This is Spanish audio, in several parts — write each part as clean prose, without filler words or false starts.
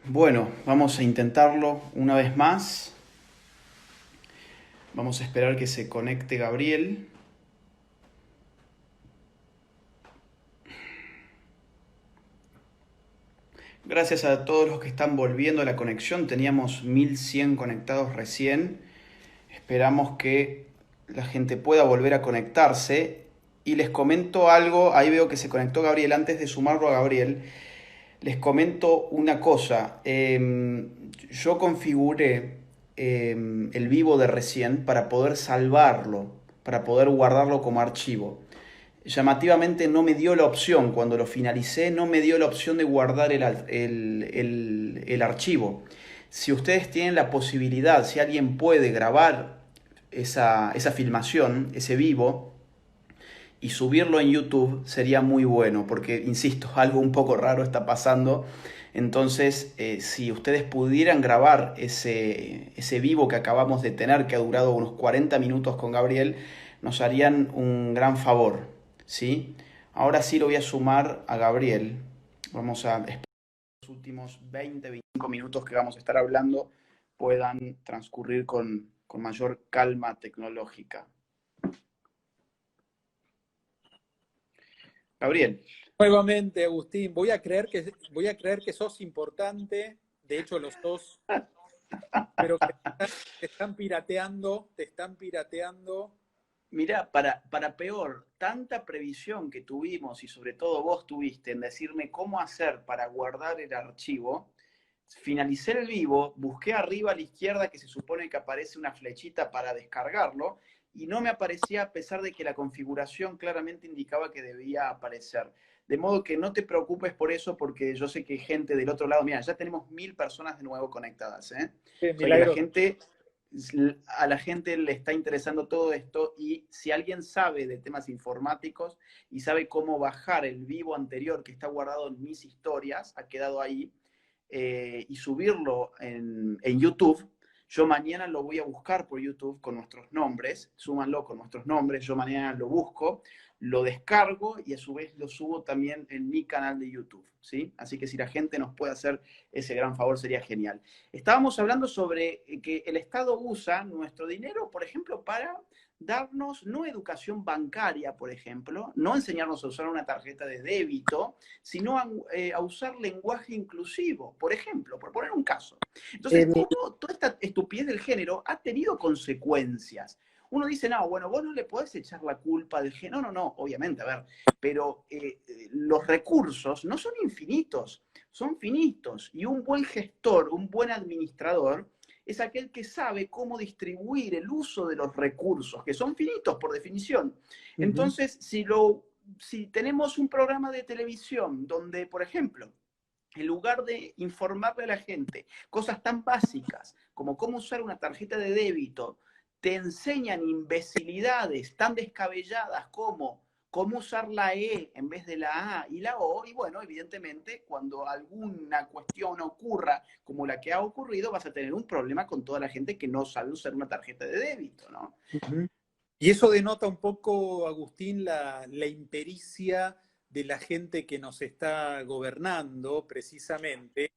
Bueno, vamos a intentarlo una vez más. Vamos a esperar que se conecte Gabriel. Gracias a todos los que están volviendo a la conexión. Teníamos 1100 conectados recién. Esperamos que la gente pueda volver a conectarse. Y les comento algo. Ahí veo que se conectó Gabriel. Antes de sumarlo a Gabriel, les comento una cosa. Yo configuré el vivo de recién para poder salvarlo, para poder guardarlo como archivo. Llamativamente no me dio la opción, cuando lo finalicé, no me dio la opción de guardar el archivo. Si ustedes tienen la posibilidad, si alguien puede grabar esa filmación, ese vivo, y subirlo en YouTube sería muy bueno, porque, insisto, algo un poco raro está pasando. Entonces, si ustedes pudieran grabar ese vivo que acabamos de tener, que ha durado unos 40 minutos con Gabriel, nos harían un gran favor, ¿sí? Ahora sí lo voy a sumar a Gabriel. Vamos a esperar que los últimos 20-25 minutos que vamos a estar hablando puedan transcurrir con mayor calma tecnológica. Gabriel. Nuevamente, Agustín, voy a creer que sos importante, de hecho lo sos, pero que te están pirateando, te están pirateando. Mirá, para peor, tanta previsión que tuvimos y sobre todo vos tuviste en decirme cómo hacer para guardar el archivo, finalicé el vivo, busqué arriba a la izquierda que se supone que aparece una flechita para descargarlo y no me aparecía a pesar de que la configuración claramente indicaba que debía aparecer. De modo que no te preocupes por eso porque yo sé que hay gente del otro lado, mira, ya tenemos 1000 personas de nuevo conectadas, ¿eh? Qué O sea que la milagro. gente a la gente le está interesando todo esto y si alguien sabe de temas informáticos y sabe cómo bajar el vivo anterior que está guardado en mis historias, ha quedado ahí, y subirlo en YouTube, yo mañana lo voy a buscar por YouTube con nuestros nombres, súmanlo con nuestros nombres, yo mañana lo busco, lo descargo y a su vez lo subo también en mi canal de YouTube, ¿sí? Así que si la gente nos puede hacer ese gran favor sería genial. Estábamos hablando sobre que el Estado usa nuestro dinero, por ejemplo, para darnos no educación bancaria, por ejemplo, no enseñarnos a usar una tarjeta de débito, sino a usar lenguaje inclusivo, por ejemplo, por poner un caso. Entonces, Mi- ¿cómo toda esta estupidez del género ha tenido consecuencias? Uno dice, no, bueno, vos no le podés echar la culpa del género. No, no, no, obviamente, a ver, pero los recursos no son infinitos, son finitos. Y un buen gestor, un buen administrador, es aquel que sabe cómo distribuir el uso de los recursos, que son finitos por definición. Ujú. Entonces, si tenemos un programa de televisión donde, por ejemplo, en lugar de informarle a la gente cosas tan básicas como cómo usar una tarjeta de débito, te enseñan imbecilidades tan descabelladas como cómo usar la E en vez de la A y la O, y bueno, evidentemente, cuando alguna cuestión ocurra como la que ha ocurrido, vas a tener un problema con toda la gente que no sabe usar una tarjeta de débito, ¿no? Ujú. Y eso denota un poco, Agustín, la impericia de la gente que nos está gobernando, precisamente,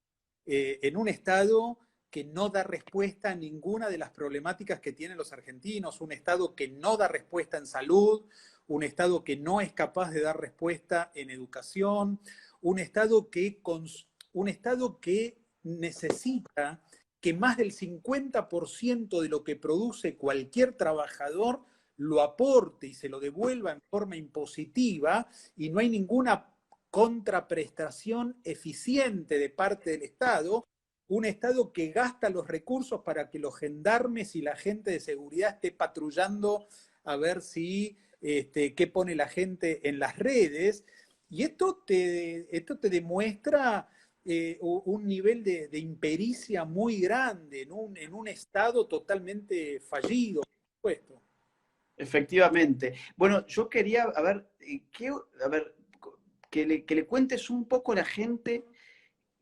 en un Estado que no da respuesta a ninguna de las problemáticas que tienen los argentinos, un Estado que no da respuesta en salud, un Estado que no es capaz de dar respuesta en educación, un Estado que necesita que más del 50% de lo que produce cualquier trabajador lo aporte y se lo devuelva en forma impositiva y no hay ninguna contraprestación eficiente de parte del Estado, un Estado que gasta los recursos para que los gendarmes y la gente de seguridad esté patrullando a ver si qué pone la gente en las redes. Y esto te demuestra un nivel de impericia muy grande en un Estado totalmente fallido, por supuesto. Efectivamente. Bueno, yo quería, a ver, a ver, que le cuentes un poco a la gente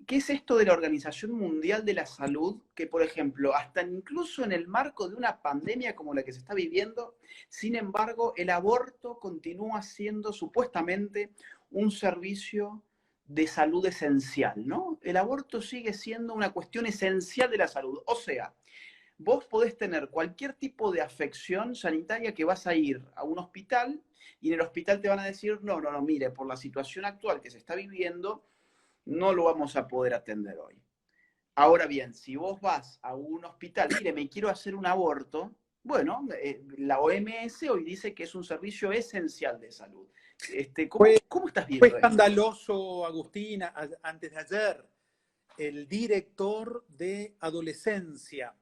qué es esto de la Organización Mundial de la Salud, que por ejemplo, hasta incluso en el marco de una pandemia como la que se está viviendo, sin embargo, el aborto continúa siendo supuestamente un servicio de salud esencial, ¿no? El aborto sigue siendo una cuestión esencial de la salud. O sea, vos podés tener cualquier tipo de afección sanitaria que vas a ir a un hospital y en el hospital te van a decir, no, no, no, mire, por la situación actual que se está viviendo, no lo vamos a poder atender hoy. Ahora bien, si vos vas a un hospital, mire, me quiero hacer un aborto, bueno, la OMS hoy dice que es un servicio esencial de salud. Fue, ¿Cómo estás fue viendo esto? escandaloso, Agustín, antes de ayer, el director de adolescencia,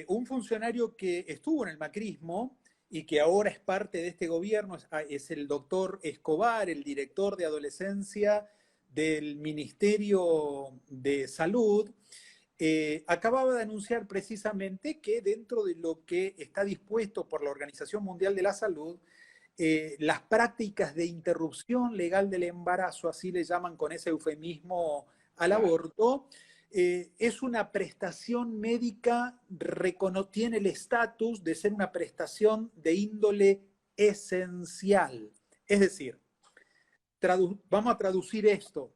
un funcionario que estuvo en el macrismo y que ahora es parte de este gobierno, es el doctor Escobar, el director de adolescencia del Ministerio de Salud. Acababa de anunciar precisamente que dentro de lo que está dispuesto por la Organización Mundial de la Salud, las prácticas de interrupción legal del embarazo, así le llaman con ese eufemismo al Claro, aborto, es una prestación médica, tiene el estatus de ser una prestación de índole esencial. Es decir, vamos a traducir esto.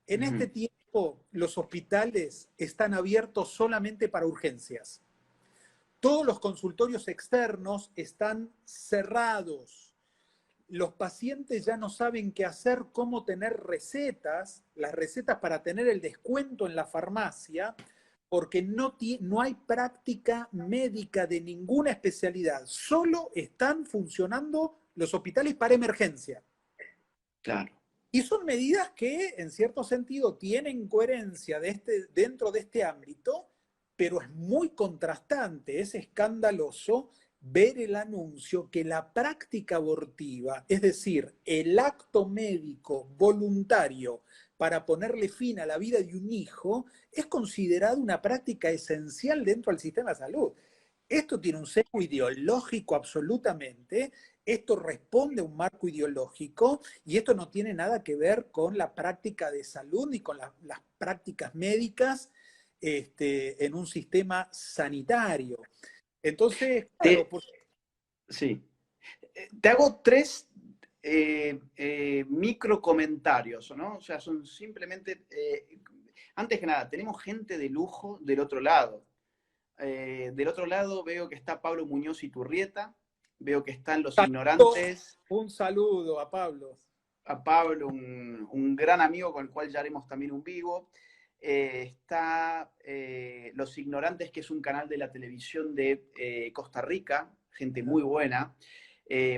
En este ujú, tiempo, los hospitales están abiertos solamente para urgencias. Todos los consultorios externos están cerrados. Los pacientes ya no saben qué hacer, cómo tener recetas, las recetas para tener el descuento en la farmacia, porque no hay práctica médica de ninguna especialidad. Solo están funcionando los hospitales para emergencia. claro. Y son medidas que, en cierto sentido, tienen coherencia dentro de este ámbito, pero es muy contrastante, es escandaloso ver el anuncio que la práctica abortiva, es decir, el acto médico voluntario para ponerle fin a la vida de un hijo, es considerado una práctica esencial dentro del sistema de salud. Esto tiene un sesgo ideológico absolutamente, esto responde a un marco ideológico y esto no tiene nada que ver con la práctica de salud ni con las prácticas médicas en un sistema sanitario. Entonces, claro, Te, sí. Te hago tres micro comentarios, ¿no? O sea, son simplemente, antes que nada, tenemos gente de lujo del otro lado. Del otro lado veo que está Pablo Muñoz y Turrieta, veo que están los ignorantes, un saludo a Pablo. a Pablo, un gran amigo con el cual ya haremos también un vivo. Está Los Ignorantes, que es un canal de la televisión de Costa Rica, gente muy buena.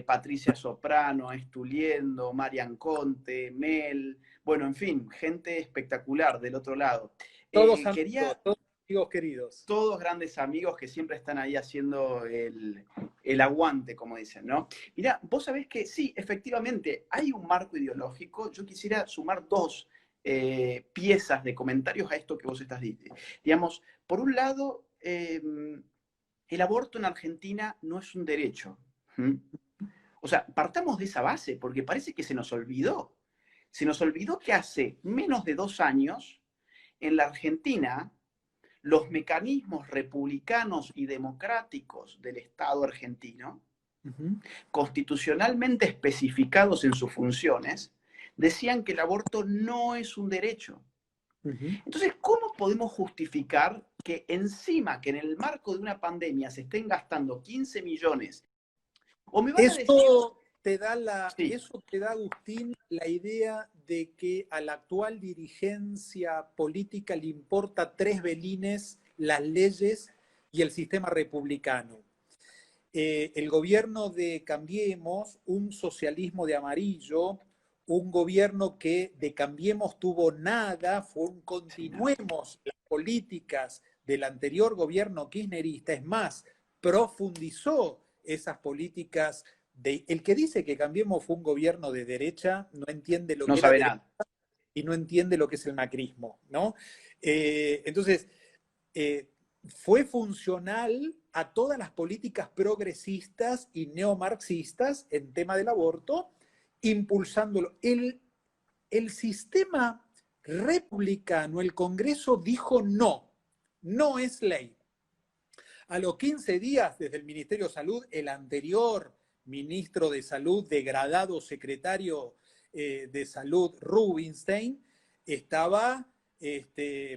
Patricia Soprano, Estuliendo, Marian Conte, Mel, bueno, en fin, gente espectacular del otro lado. Todos amigos, Quería todos amigos queridos. todos grandes amigos que siempre están ahí haciendo el aguante, como dicen, ¿no? Mirá, vos sabés que sí, efectivamente, hay un marco ideológico. Yo quisiera sumar dos piezas de comentarios a esto que vos estás diciendo. Digamos, por un lado, el aborto en Argentina no es un derecho. ¿Mm? O sea, partamos de esa base, porque parece que se nos olvidó. Se nos olvidó que hace menos de 2 años, en la Argentina, los mecanismos republicanos y democráticos del Estado argentino, Uh -huh. constitucionalmente especificados en sus funciones, decían que el aborto no es un derecho. Uh -huh. Entonces, ¿cómo podemos justificar que encima, que en el marco de una pandemia se estén gastando 15 millones? O me van a decir, sí, Eso te da, Agustín, la idea de que a la actual dirigencia política le importa tres velines las leyes y el sistema republicano. El gobierno de Cambiemos, un socialismo de amarillo, un gobierno que de Cambiemos tuvo nada, fue un sí, nada. continuemos las políticas del anterior gobierno kirchnerista, es más, profundizó esas políticas. El que dice que Cambiemos fue un gobierno de derecha no entiende lo No que era sabe derecha nada. y no entiende lo que es el macrismo, ¿no? Entonces, eh, fue funcional a todas las políticas progresistas y neomarxistas en tema del aborto, impulsándolo. El sistema republicano, el Congreso dijo no, no es ley. A los 15 días, desde el Ministerio de Salud, el anterior ministro de Salud, degradado secretario de Salud, Rubinstein, estaba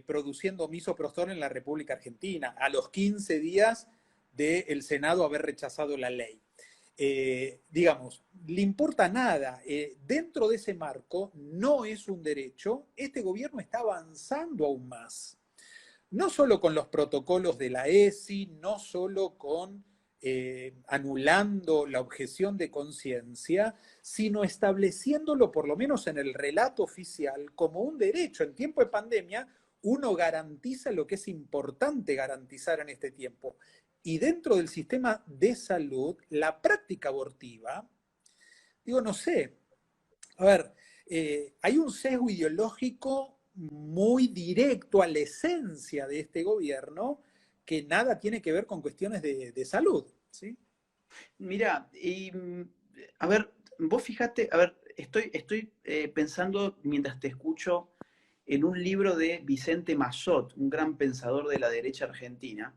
produciendo misoprostol en la República Argentina, a los 15 días del Senado haber rechazado la ley. Digamos, le importa nada. Dentro de ese marco no es un derecho. Este gobierno está avanzando aún más. No solo con los protocolos de la ESI, no solo con anulando la objeción de conciencia, sino estableciéndolo, por lo menos en el relato oficial, como un derecho. En tiempo de pandemia, uno garantiza lo que es importante garantizar en este tiempo. Y dentro del sistema de salud, la práctica abortiva, digo, no sé, a ver, hay un sesgo ideológico muy directo a la esencia de este gobierno que nada tiene que ver con cuestiones de salud, ¿sí? Mira, a ver, vos fíjate, a ver, estoy pensando mientras te escucho en un libro de Vicente Massot, un gran pensador de la derecha argentina,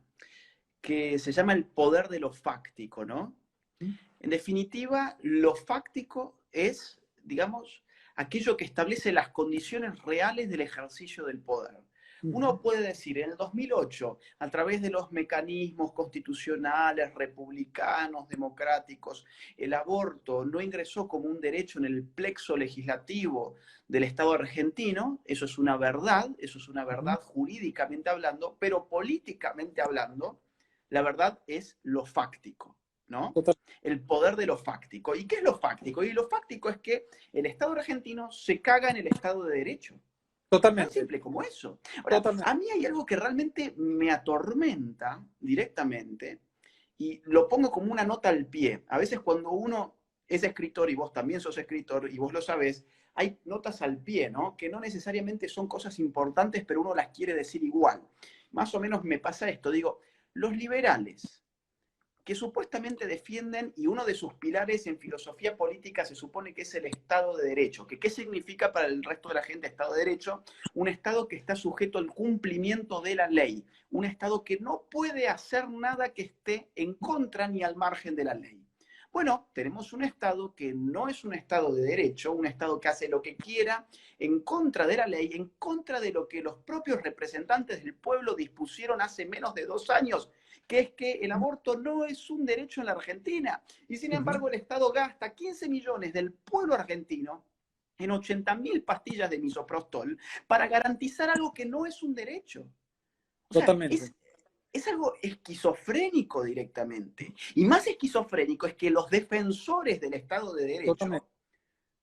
que se llama El poder de lo fáctico, ¿no? En definitiva, lo fáctico es, digamos, aquello que establece las condiciones reales del ejercicio del poder. Uno puede decir, en el 2008, a través de los mecanismos constitucionales, republicanos, democráticos, el aborto no ingresó como un derecho en el plexo legislativo del Estado argentino. Eso es una verdad jurídicamente hablando, pero políticamente hablando, la verdad es lo fáctico, ¿no? Total, El poder de lo fáctico. ¿Y qué es lo fáctico? Y lo fáctico es que el Estado argentino se caga en el Estado de Derecho. Tan totalmente, simple como eso. Ahora, totalmente. a mí hay algo que realmente me atormenta directamente y lo pongo como una nota al pie. A veces cuando uno es escritor y vos también sos escritor y vos lo sabés, hay notas al pie, ¿no? Que no necesariamente son cosas importantes, pero uno las quiere decir igual. Más o menos me pasa esto. Digo, los liberales que supuestamente defienden, y uno de sus pilares en filosofía política se supone que es el Estado de Derecho. ¿Qué significa para el resto de la gente Estado de Derecho? Un Estado que está sujeto al cumplimiento de la ley, un Estado que no puede hacer nada que esté en contra ni al margen de la ley. Bueno, tenemos un Estado que no es un Estado de derecho, un Estado que hace lo que quiera en contra de la ley, en contra de lo que los propios representantes del pueblo dispusieron hace menos de 2 años, que es que el aborto no es un derecho en la Argentina. Y sin embargo, el Estado gasta 15 millones del pueblo argentino en 80.000 pastillas de misoprostol para garantizar algo que no es un derecho. O sea, Totalmente, es algo esquizofrénico directamente. Y más esquizofrénico es que los defensores del Estado de totalmente. Derecho,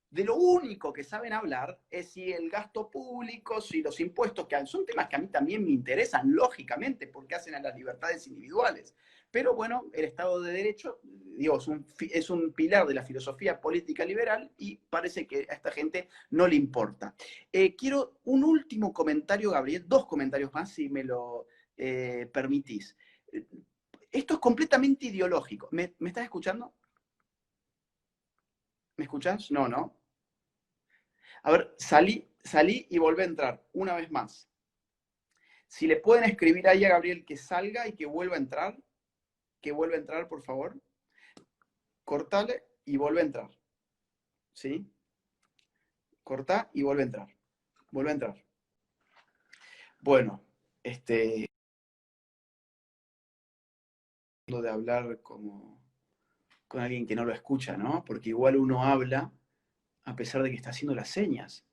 de lo único que saben hablar es si el gasto público, si los impuestos, que son temas que a mí también me interesan, lógicamente, porque hacen a las libertades individuales. Pero bueno, el Estado de Derecho, digo, es un pilar de la filosofía política liberal y parece que a esta gente no le importa. Quiero un último comentario, Gabriel, 2 comentarios más, si me lo permitís. Esto es completamente ideológico. ¿Me estás escuchando? ¿Me escuchás? No, ¿no? A ver, salí y volví a entrar, una vez más. Si le pueden escribir ahí a Gabriel que salga y que vuelva a entrar, por favor. Cortale y vuelve a entrar. ¿Sí? Corta y vuelve a entrar. Vuelve a entrar. Bueno, de hablar como con alguien que no lo escucha, ¿no? Porque igual uno habla a pesar de que está haciendo las señas.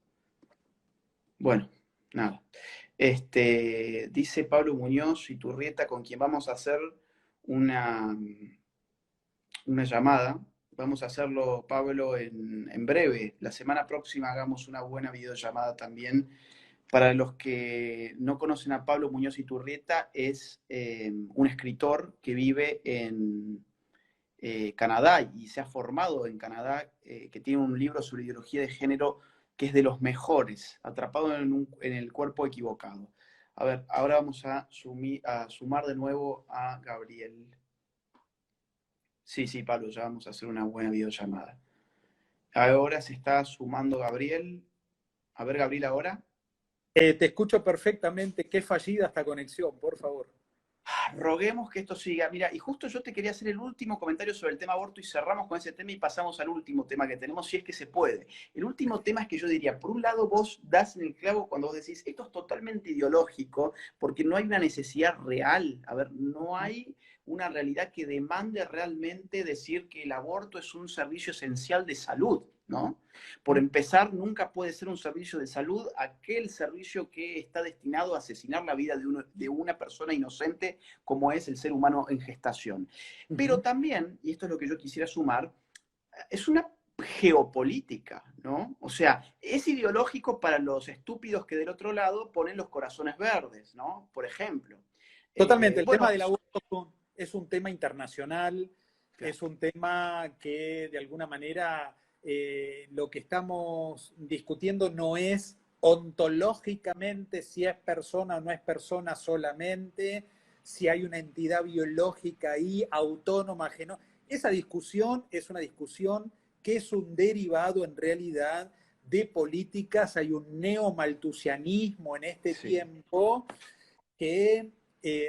Bueno, nada. Dice Pablo Muñoz y Turrieta, con quien vamos a hacer una, una llamada. Vamos a hacerlo, Pablo, en breve. La semana próxima hagamos una buena videollamada también. Para los que no conocen a Pablo Muñoz Iturrieta, es un escritor que vive en Canadá y se ha formado en Canadá, que tiene un libro sobre ideología de género que es de los mejores, Atrapado en el cuerpo equivocado. A ver, ahora vamos a sumar de nuevo a Gabriel. Sí, sí, Pablo, ya vamos a hacer una buena videollamada. Ahora se está sumando Gabriel. A ver, Gabriel, ahora. Te escucho perfectamente. Qué fallida esta conexión, por favor. roguemos que esto siga. Mira, y justo yo te quería hacer el último comentario sobre el tema aborto y cerramos con ese tema y pasamos al último tema que tenemos, si es que se puede. El último tema es que yo diría, por un lado vos das en el clavo cuando vos decís, esto es totalmente ideológico, porque no hay una necesidad real. A ver, no hay una realidad que demande realmente decir que el aborto es un servicio esencial de salud, ¿no? Por empezar, nunca puede ser un servicio de salud aquel servicio que está destinado a asesinar la vida de una persona inocente como es el ser humano en gestación. Pero también, y esto es lo que yo quisiera sumar, es una geopolítica, ¿no? O sea, es ideológico para los estúpidos que del otro lado ponen los corazones verdes, ¿no? Por ejemplo. Totalmente, el tema Bueno, del aborto es un tema internacional, claro. es un tema que de alguna manera lo que estamos discutiendo no es ontológicamente si es persona o no es persona solamente, si hay una entidad biológica ahí autónoma, esa discusión es una discusión que es un derivado en realidad de políticas, hay un neomaltusianismo en este Sí. tiempo que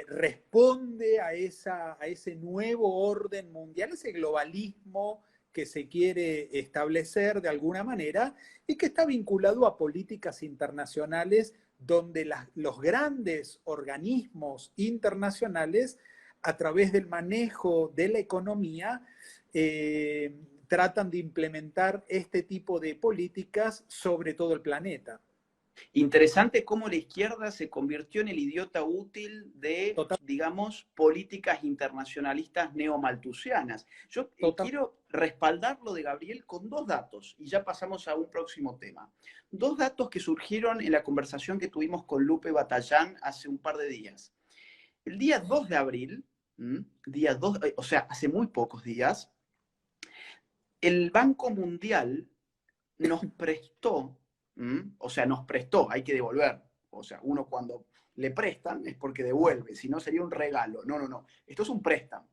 responde a ese nuevo orden mundial, ese globalismo que se quiere establecer de alguna manera y que está vinculado a políticas internacionales donde los grandes organismos internacionales, a través del manejo de la economía, tratan de implementar este tipo de políticas sobre todo el planeta. Interesante cómo la izquierda se convirtió en el idiota útil de, Total, digamos, políticas internacionalistas neomalthusianas. Yo total. quiero respaldar lo de Gabriel con dos datos y ya pasamos a un próximo tema. Dos datos que surgieron en la conversación que tuvimos con Lupe Batallán hace un par de días. El día 2 de abril, día 2, o sea, hace muy pocos días, el Banco Mundial nos prestó, o sea, nos prestó, hay que devolver. O sea, uno cuando le prestan es porque devuelve, si no sería un regalo. No, no, no. Esto es un préstamo.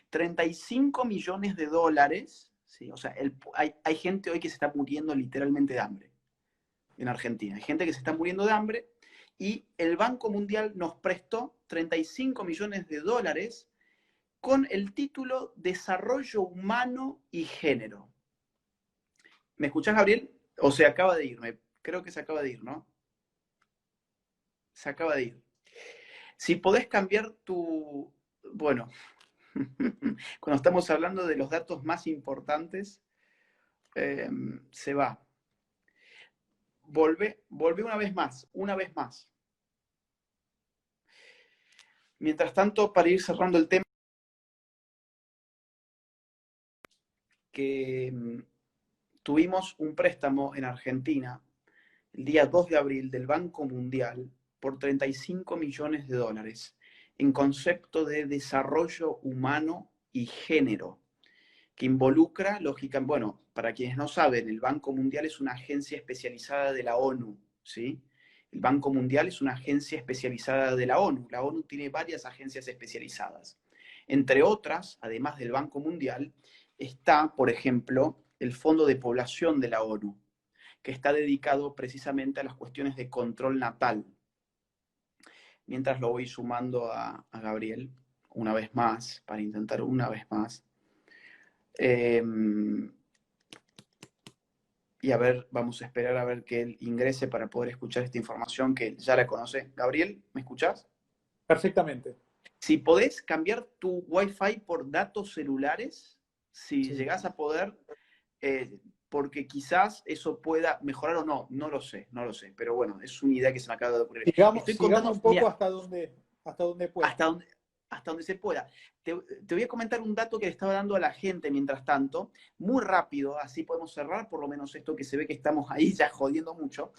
35 millones de dólares, ¿sí? O sea, hay gente hoy que se está muriendo literalmente de hambre en Argentina. Hay gente que se está muriendo de hambre y el Banco Mundial nos prestó 35 millones de dólares con el título Desarrollo Humano y Género. ¿Me escuchás, Gabriel? O se acaba de ir, creo que se acaba de ir, ¿no? Se acaba de ir. Si podés cambiar tu... Bueno, cuando estamos hablando de los datos más importantes, se va. Volvé una vez más, una vez más. Mientras tanto, para ir cerrando el tema, que tuvimos un préstamo en Argentina el día 2 de abril del Banco Mundial por 35 millones de dólares en concepto de desarrollo humano y género, que involucra, lógicamente, bueno, para quienes no saben, el Banco Mundial es una agencia especializada de la ONU, ¿sí? El Banco Mundial es una agencia especializada de la ONU. La ONU tiene varias agencias especializadas. Entre otras, además del Banco Mundial, está, por ejemplo, el Fondo de Población de la ONU, que está dedicado precisamente a las cuestiones de control natal. Mientras lo voy sumando a Gabriel, una vez más, para intentar una vez más. Y a ver, vamos a esperar a ver que él ingrese para poder escuchar esta información que ya la conoce. Gabriel, ¿me escuchás? Perfectamente. Si podés cambiar tu Wi-Fi por datos celulares, si Sí. llegás a poder, porque quizás eso pueda mejorar o no, no lo sé, no lo sé, pero bueno, es una idea que se me acaba de ocurrir. Estoy Sigamos contando, un poco mira, hasta donde pueda. hasta donde, hasta donde se pueda. Te voy a comentar un dato que le estaba dando a la gente mientras tanto, muy rápido, así podemos cerrar por lo menos esto que se ve que estamos ahí ya jodiendo mucho.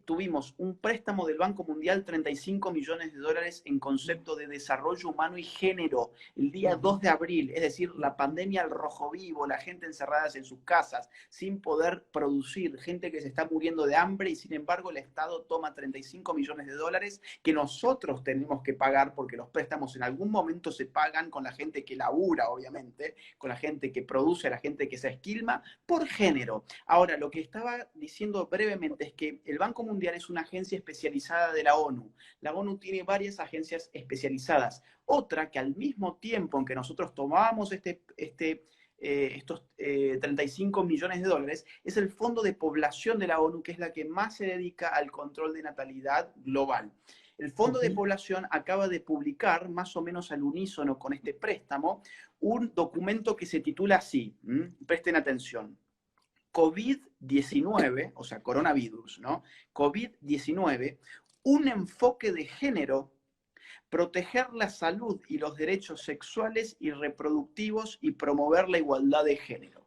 Tuvimos un préstamo del Banco Mundial, 35 millones de dólares en concepto de desarrollo humano y género, el día 2 de abril, es decir, la pandemia al rojo vivo, la gente encerrada en sus casas, sin poder producir, gente que se está muriendo de hambre y sin embargo el Estado toma 35 millones de dólares que nosotros tenemos que pagar porque los préstamos en algún momento se pagan con la gente que labura, obviamente, con la gente que produce, la gente que se esquilma, por género. Ahora, lo que estaba diciendo brevemente es que el Banco Mundial es una agencia especializada de la ONU. La ONU tiene varias agencias especializadas. Otra que al mismo tiempo en que nosotros tomábamos estos 35 millones de dólares, es el Fondo de Población de la ONU, que es la que más se dedica al control de natalidad global. El Fondo de Población acaba de publicar, más o menos al unísono con este préstamo, un documento que se titula así, presten atención, COVID-19, o sea, coronavirus, ¿no? COVID-19, un enfoque de género, proteger la salud y los derechos sexuales y reproductivos y promover la igualdad de género.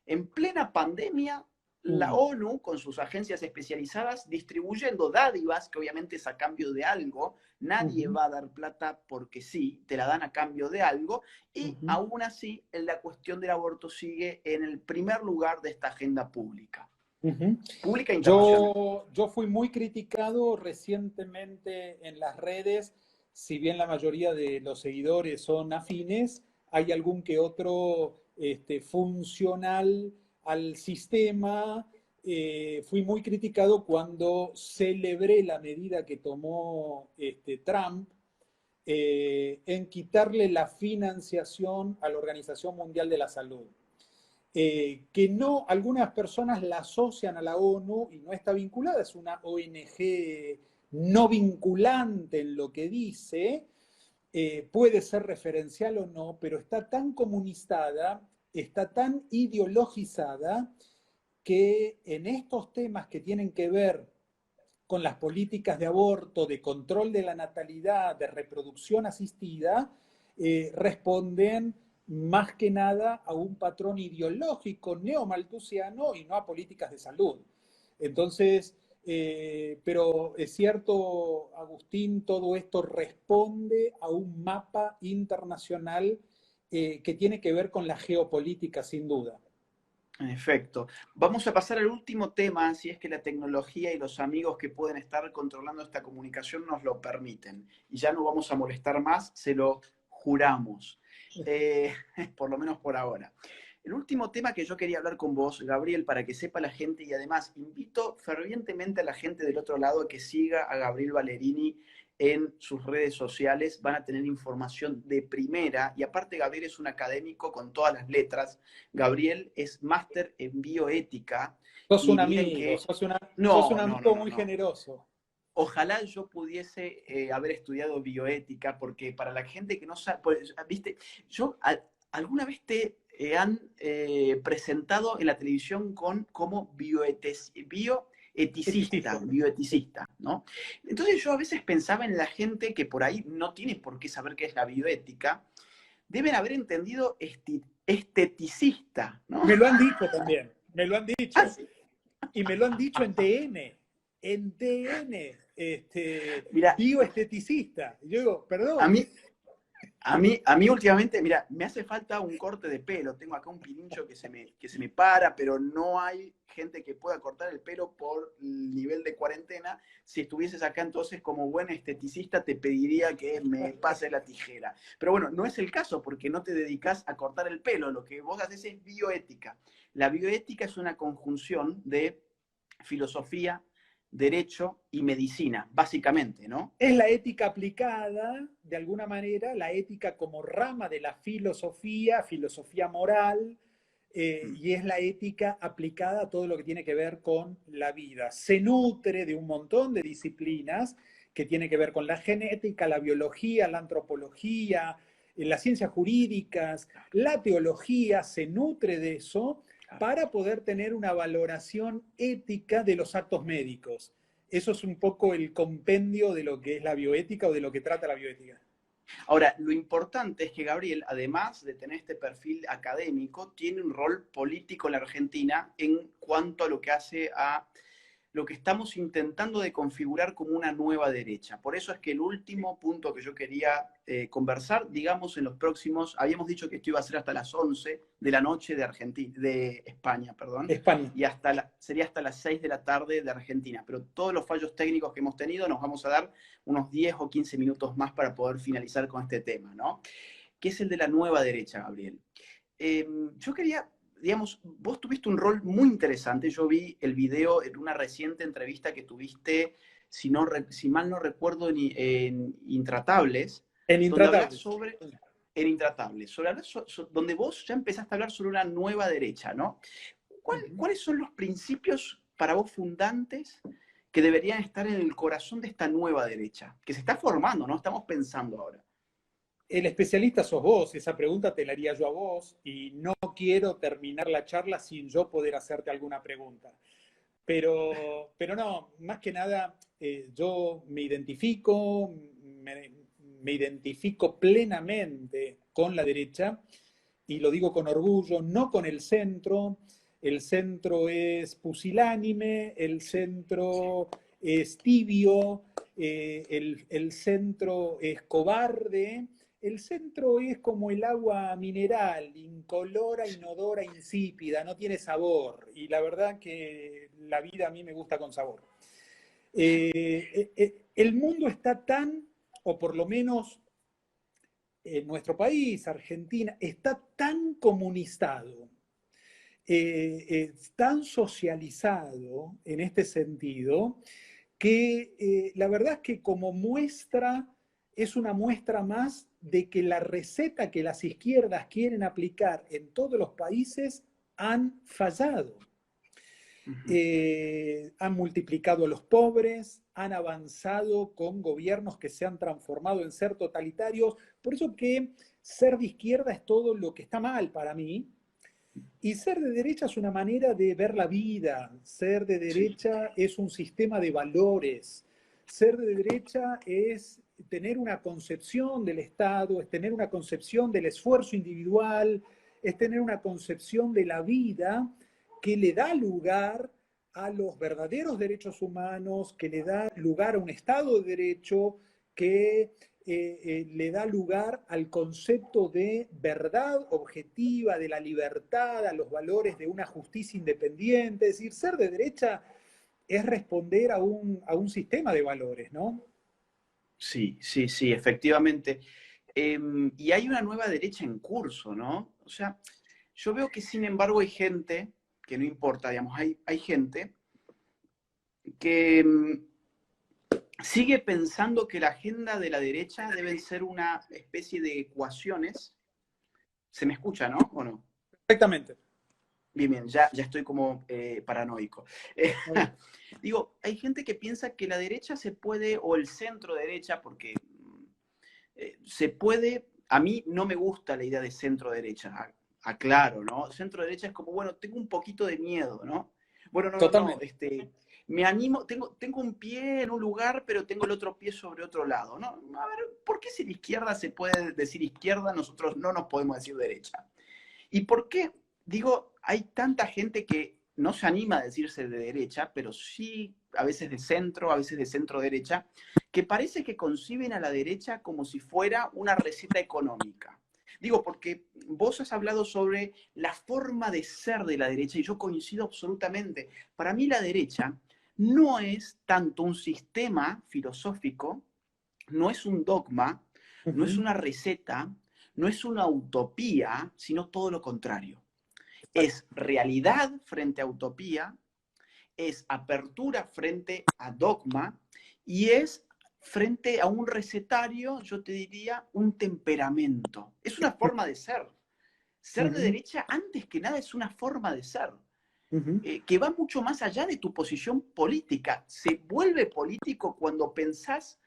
En plena pandemia, la ONU, con sus agencias especializadas, distribuyendo dádivas, que obviamente es a cambio de algo, nadie va a dar plata porque sí, te la dan a cambio de algo, y aún así la cuestión del aborto sigue en el primer lugar de esta agenda pública. Pública e internacional. Yo fui muy criticado recientemente en las redes, si bien la mayoría de los seguidores son afines, hay algún que otro funcional al sistema. Fui muy criticado cuando celebré la medida que tomó Trump en quitarle la financiación a la Organización Mundial de la Salud. Que no, algunas personas la asocian a la ONU y no está vinculada, es una ONG no vinculante en lo que dice, puede ser referencial o no, pero está tan comunizada, está tan ideologizada, que en estos temas que tienen que ver con las políticas de aborto, de control de la natalidad, de reproducción asistida, responden más que nada a un patrón ideológico neomalthusiano y no a políticas de salud. Entonces, pero es cierto, Agustín, todo esto responde a un mapa internacional que tiene que ver con la geopolítica, sin duda. En efecto. Vamos a pasar al último tema, si es que la tecnología y los amigos que pueden estar controlando esta comunicación nos lo permiten. Y ya no vamos a molestar más, se lo juramos. Por lo menos por ahora. El último tema que yo quería hablar con vos, Gabriel, para que sepa la gente, y además invito fervientemente a la gente del otro lado a que siga a Gabriel Ballerini en sus redes sociales, van a tener información de primera, y aparte Gabriel es un académico con todas las letras. Gabriel es máster en bioética. Sos Y un miren amigo, que... sos un No, no, no, amigo no, muy no. generoso. Ojalá yo pudiese haber estudiado bioética, porque para la gente que no sabe, pues, viste, yo alguna vez te han presentado en la televisión como Eticista. bioeticista, ¿no? Entonces yo a veces pensaba en la gente que por ahí no tiene por qué saber qué es la bioética, deben haber entendido esteticista, ¿no? Me lo han dicho también, me lo han dicho. Así. Y me lo han dicho en TN, Mira, bioesteticista. Y yo digo, a perdón. mí, a mí últimamente, mira, me hace falta un corte de pelo. Tengo acá un pirincho que se me para, pero no hay gente que pueda cortar el pelo por el nivel de cuarentena. Si estuvieses acá entonces como buen esteticista te pediría que me pase la tijera. Pero bueno, no es el caso porque no te dedicas a cortar el pelo. Lo que vos haces es bioética. La bioética es una conjunción de filosofía, derecho y medicina, básicamente, ¿no? Es la ética aplicada, de alguna manera, la ética como rama de la filosofía, filosofía moral, y es la ética aplicada a todo lo que tiene que ver con la vida. Se nutre de un montón de disciplinas que tiene que ver con la genética, la biología, la antropología, las ciencias jurídicas, la teología, se nutre de eso para poder tener una valoración ética de los actos médicos. Eso es un poco el compendio de lo que es la bioética o de lo que trata la bioética. Ahora, lo importante es que Gabriel, además de tener este perfil académico, tiene un rol político en la Argentina en cuanto a lo que hace a lo que estamos intentando de configurar como una nueva derecha. Por eso es que el último punto que yo quería conversar, digamos, en los próximos, habíamos dicho que esto iba a ser hasta las 11 de la noche de Argentina, de España, perdón, España. y sería hasta las 6 de la tarde de Argentina. Pero todos los fallos técnicos que hemos tenido nos vamos a dar unos 10 o 15 minutos más para poder finalizar con este tema, ¿no? Que es el de la nueva derecha, Gabriel. Yo quería, digamos, vos tuviste un rol muy interesante. Yo vi el video en una reciente entrevista que tuviste, si mal no recuerdo, en Intratables, En donde hablas Intratables. sobre, en Intratables, donde vos ya empezaste a hablar sobre una nueva derecha, ¿no? ¿Cuáles son los principios para vos fundantes que deberían estar en el corazón de esta nueva derecha? Que se está formando, ¿no? Estamos pensando ahora. El especialista sos vos, esa pregunta te la haría yo a vos y no quiero terminar la charla sin yo poder hacerte alguna pregunta. Pero no, más que nada, yo me identifico plenamente con la derecha y lo digo con orgullo, no con el centro. El centro es pusilánime, el centro es tibio, el centro es cobarde. El centro es como el agua mineral, incolora, inodora, insípida, no tiene sabor. Y la verdad que la vida a mí me gusta con sabor. El mundo está tan, o por lo menos en nuestro país, Argentina, está tan comunizado, tan socializado en este sentido, que la verdad es que como muestra, es una muestra más de que la receta que las izquierdas quieren aplicar en todos los países han fallado. Han multiplicado a los pobres, han avanzado con gobiernos que se han transformado en ser totalitarios. Por eso que ser de izquierda es todo lo que está mal para mí. Y ser de derecha es una manera de ver la vida. Ser de Sí. derecha es un sistema de valores. Ser de derecha es tener una concepción del Estado, es tener una concepción del esfuerzo individual, es tener una concepción de la vida que le da lugar a los verdaderos derechos humanos, que le da lugar a un Estado de Derecho, que le da lugar al concepto de verdad objetiva, de la libertad, a los valores de una justicia independiente. Es decir, ser de derecha es responder a un sistema de valores, ¿no? Sí, sí, sí, efectivamente. Y hay una nueva derecha en curso, ¿no? O sea, yo veo que sin embargo hay gente, que no importa, digamos, hay gente que sigue pensando que la agenda de la derecha deben ser una especie de ecuaciones. ¿Se me escucha, no? ¿O no? Perfectamente. Bien, bien, ya estoy como paranoico. Digo, hay gente que piensa que la derecha se puede, o el centro derecha, porque se puede, a mí no me gusta la idea de centro derecha, aclaro, ¿no? Centro derecha es como, bueno, tengo un poquito de miedo, ¿no? Bueno, no, Totalmente. me animo, tengo un pie en un lugar, pero tengo el otro pie sobre otro lado, ¿no? A ver, ¿por qué si la izquierda se puede decir izquierda, nosotros no nos podemos decir derecha? ¿Y por qué? Digo, hay tanta gente que no se anima a decirse de derecha, pero sí a veces de centro, a veces de centro derecha, que parece que conciben a la derecha como si fuera una receta económica. Digo, porque vos has hablado sobre la forma de ser de la derecha y yo coincido absolutamente. Para mí la derecha no es tanto un sistema filosófico, no es un dogma, Uh no es -huh. una receta, no es una utopía, sino todo lo contrario. Exacto. Es realidad frente a utopía, es apertura frente a dogma y es frente a un recetario, yo te diría, un temperamento. Es una forma de ser. Uh Ser de -huh. derecha, antes que nada, es una forma de ser, Uh -huh. que va mucho más allá de tu posición política. Se vuelve político cuando pensás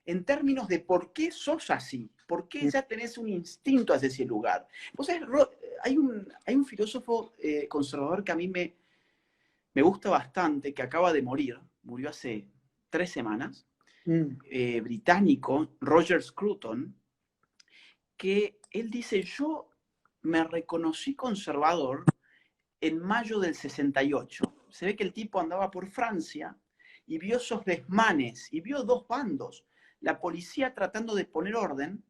en términos de por qué sos así, por qué ya tenés un instinto hacia ese lugar. Vos sabés, hay un filósofo conservador que a mí me gusta bastante, que acaba de morir, murió hace 3 semanas, británico, Roger Scruton, que él dice, yo me reconocí conservador en mayo del 68. se ve que el tipo andaba por Francia y vio esos desmanes y vio dos bandos. La policía tratando de poner orden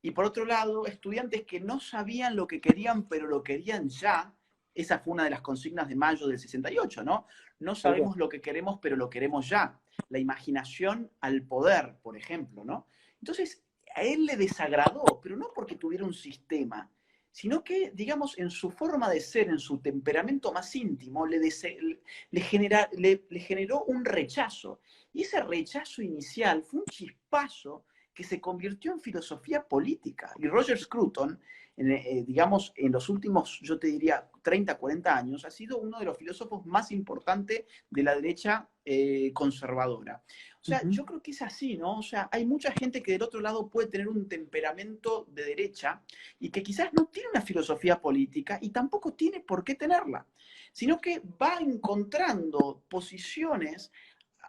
y por otro lado, estudiantes que no sabían lo que querían, pero lo querían ya. Esa fue una de las consignas de mayo del 68, ¿no? No Tal cual. sabemos lo que queremos, pero lo queremos ya. La imaginación al poder, por ejemplo, ¿no? Entonces, a él le desagradó, pero no porque tuviera un sistema, sino que, digamos, en su forma de ser, en su temperamento más íntimo, le generó un rechazo. Y ese rechazo inicial fue un chispazo que se convirtió en filosofía política. Y Roger Scruton, digamos, en los últimos, yo te diría, 30, 40 años, ha sido uno de los filósofos más importantes de la derecha conservadora. O sea, Ujú. yo creo que es así, ¿no? O sea, hay mucha gente que del otro lado puede tener un temperamento de derecha y que quizás no tiene una filosofía política y tampoco tiene por qué tenerla, sino que va encontrando posiciones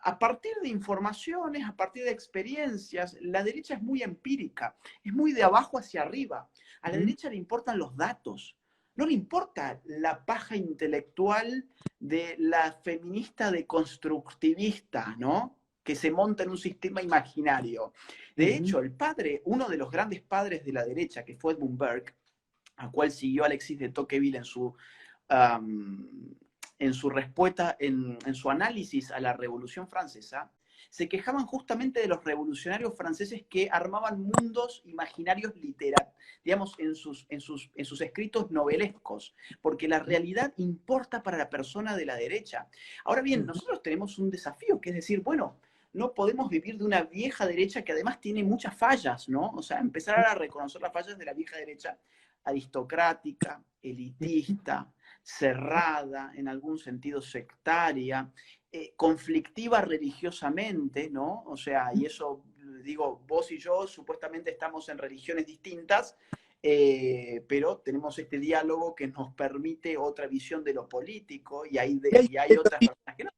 a partir de informaciones, a partir de experiencias. La derecha es muy empírica, es muy de abajo hacia arriba. A la Ujú. derecha le importan los datos, no le importa la paja intelectual de la feminista deconstructivista, ¿no? Que se monta en un sistema imaginario. De Ujú. hecho, el padre, uno de los grandes padres de la derecha, que fue Edmund Burke, a cual siguió Alexis de Tocqueville en su respuesta, en su análisis a la Revolución Francesa, se quejaban justamente de los revolucionarios franceses que armaban mundos imaginarios literarios, digamos, en sus escritos novelescos, porque la realidad importa para la persona de la derecha. Ahora bien, Ujú. nosotros tenemos un desafío, que es decir, bueno, no podemos vivir de una vieja derecha que además tiene muchas fallas, ¿no? O sea, empezar a reconocer las fallas de la vieja derecha aristocrática, elitista, cerrada, en algún sentido sectaria, conflictiva religiosamente, ¿no? O sea, y eso, digo, vos y yo supuestamente estamos en religiones distintas, pero tenemos este diálogo que nos permite otra visión de lo político Y hay y hay otras personas que no.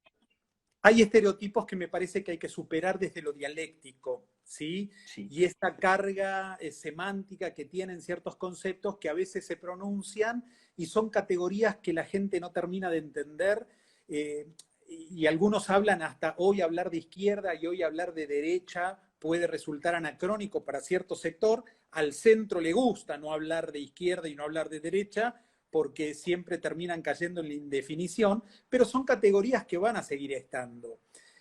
Hay estereotipos que me parece que hay que superar desde lo dialéctico, ¿sí? Sí. Y esta carga semántica que tienen ciertos conceptos que a veces se pronuncian y son categorías que la gente no termina de entender. Y algunos hablan hasta hoy hablar de izquierda y hoy hablar de derecha puede resultar anacrónico para cierto sector. Al centro le gusta no hablar de izquierda y no hablar de derecha, porque siempre terminan cayendo en la indefinición, pero son categorías que van a seguir estando.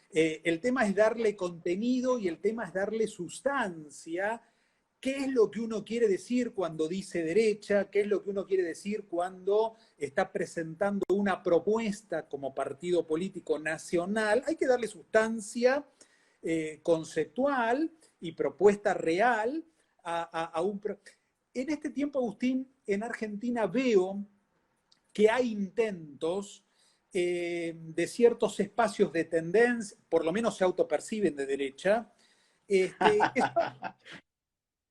El tema es darle contenido y el tema es darle sustancia. ¿Qué es lo que uno quiere decir cuando dice derecha? ¿Qué es lo que uno quiere decir cuando está presentando una propuesta como partido político nacional? Hay que darle sustancia conceptual y propuesta real a un... En este tiempo, Agustín, en Argentina veo que hay intentos de ciertos espacios de tendencia, por lo menos se autoperciben de derecha, que son,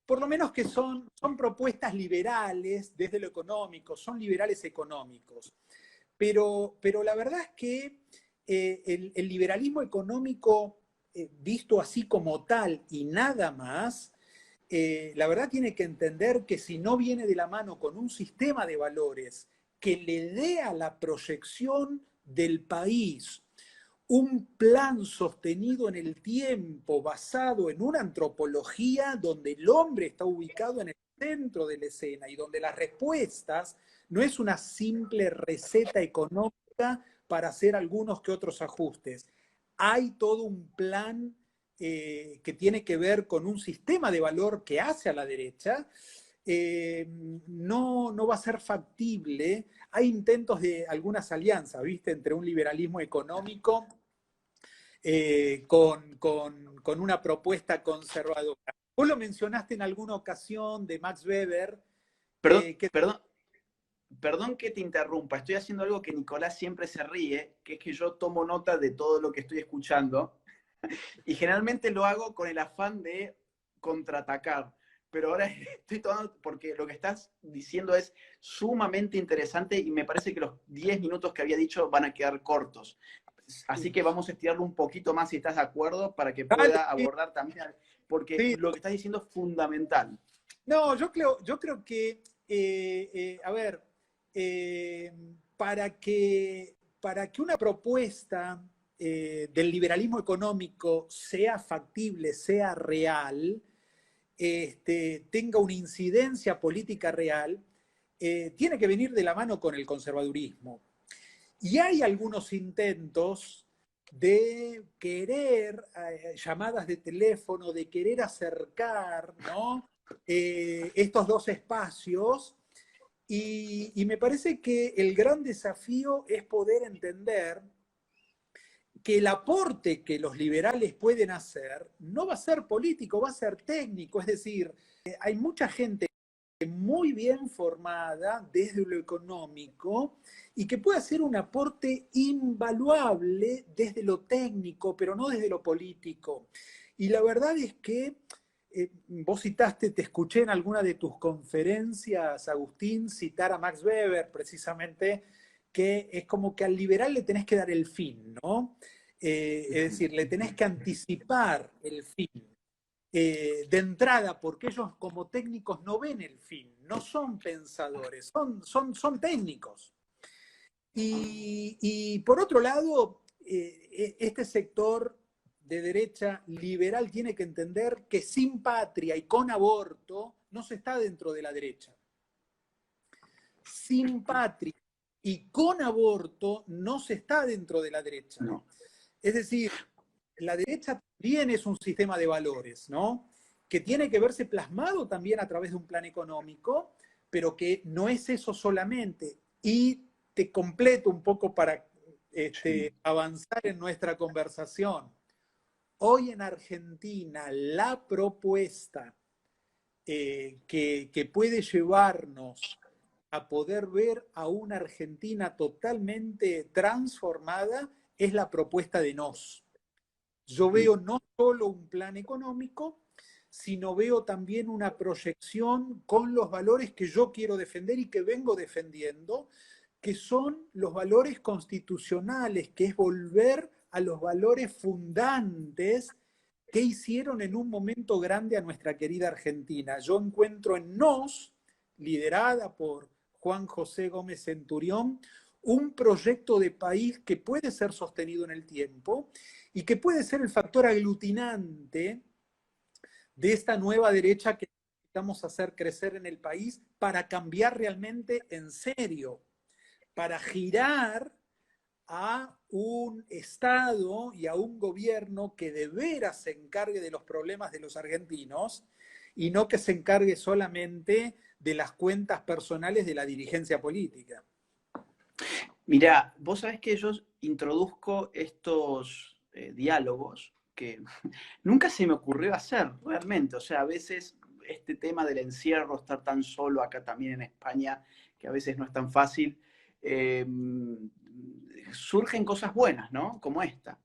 por lo menos que son propuestas liberales desde lo económico, son liberales económicos. Pero la verdad es que el liberalismo económico, visto así como tal y nada más, la verdad tiene que entender que si no viene de la mano con un sistema de valores que le dé a la proyección del país un plan sostenido en el tiempo basado en una antropología donde el hombre está ubicado en el centro de la escena y donde las respuestas no es una simple receta económica para hacer algunos que otros ajustes. Hay todo un plan que tiene que ver con un sistema de valor que hace a la derecha. No va a ser factible. Hay intentos de algunas alianzas, ¿viste? Entre un liberalismo económico con una propuesta conservadora. Vos lo mencionaste en alguna ocasión de Max Weber, Perdón, que perdón, perdón que te interrumpa, estoy haciendo algo que Nicolás siempre se ríe, que es que yo tomo nota de todo lo que estoy escuchando y generalmente lo hago con el afán de contraatacar. Pero ahora estoy tomando, porque lo que estás diciendo es sumamente interesante y me parece que los 10 minutos que había dicho van a quedar cortos. Así que vamos a estirarlo un poquito más si estás de acuerdo para que dale, pueda abordar también, porque sí. lo que estás diciendo es fundamental. No, yo creo que, a ver, para que para que una propuesta del liberalismo económico sea factible, sea real, tenga una incidencia política real, tiene que venir de la mano con el conservadurismo. Y hay algunos intentos de querer, llamadas de teléfono, de querer acercar, ¿no? Estos dos espacios, y me parece que el gran desafío es poder entender que el aporte que los liberales pueden hacer no va a ser político, va a ser técnico. Es decir, hay mucha gente muy bien formada desde lo económico y que puede hacer un aporte invaluable desde lo técnico, pero no desde lo político. Y la verdad es que vos citaste, te escuché en alguna de tus conferencias, Agustín, citar a Max Weber precisamente, que es como que al liberal le tenés que dar el fin, ¿no? Es decir, le tenés que anticipar el fin. De entrada, porque ellos como técnicos no ven el fin, no son pensadores, son técnicos. Y por otro lado, este sector de derecha liberal tiene que entender que sin patria y con aborto no se está dentro de la derecha. Sin patria y con aborto no se está dentro de la derecha. No. Es decir, la derecha también es un sistema de valores, ¿no? Que tiene que verse plasmado también a través de un plan económico, pero que no es eso solamente. Y te completo un poco para avanzar en nuestra conversación. Hoy en Argentina, la propuesta que puede llevarnos a poder ver a una Argentina totalmente transformada es la propuesta de NOS. Yo veo no solo un plan económico, sino veo también una proyección con los valores que yo quiero defender y que vengo defendiendo, que son los valores constitucionales, que es volver a los valores fundantes que hicieron en un momento grande a nuestra querida Argentina. Yo encuentro en NOS, liderada por Juan José Gómez Centurión, un proyecto de país que puede ser sostenido en el tiempo y que puede ser el factor aglutinante de esta nueva derecha que necesitamos hacer crecer en el país para cambiar realmente en serio, para girar a un Estado y a un gobierno que de veras se encargue de los problemas de los argentinos y no que se encargue solamente de las cuentas personales de la dirigencia política. Mirá, vos sabés que yo introduzco estos diálogos que nunca se me ocurrió hacer realmente. O sea, a veces este tema del encierro, estar tan solo acá también en España, que a veces no es tan fácil, eh, surgen cosas buenas, ¿no? Como esta.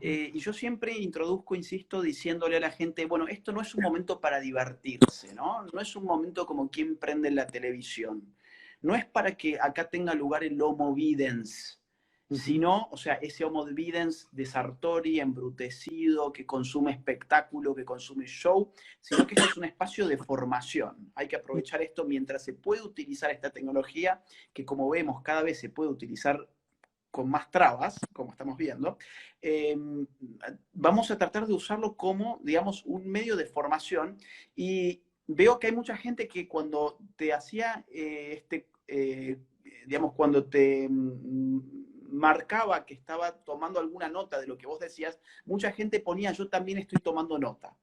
Y yo siempre introduzco, insisto, diciéndole a la gente, bueno, esto no es un momento para divertirse, ¿no? No es un momento como quien prende la televisión. No es para que acá tenga lugar el homo videns, sino, o sea, ese homo videns de Sartori, embrutecido, que consume espectáculo, que consume show, sino que esto es un espacio de formación. Hay que aprovechar esto mientras se puede utilizar esta tecnología, que como vemos cada vez se puede utilizar con más trabas, como estamos viendo, vamos a tratar de usarlo como, digamos, un medio de formación. Y veo que hay mucha gente que cuando te hacía, digamos, cuando te marcaba que estaba tomando alguna nota de lo que vos decías, mucha gente ponía, yo también estoy tomando nota.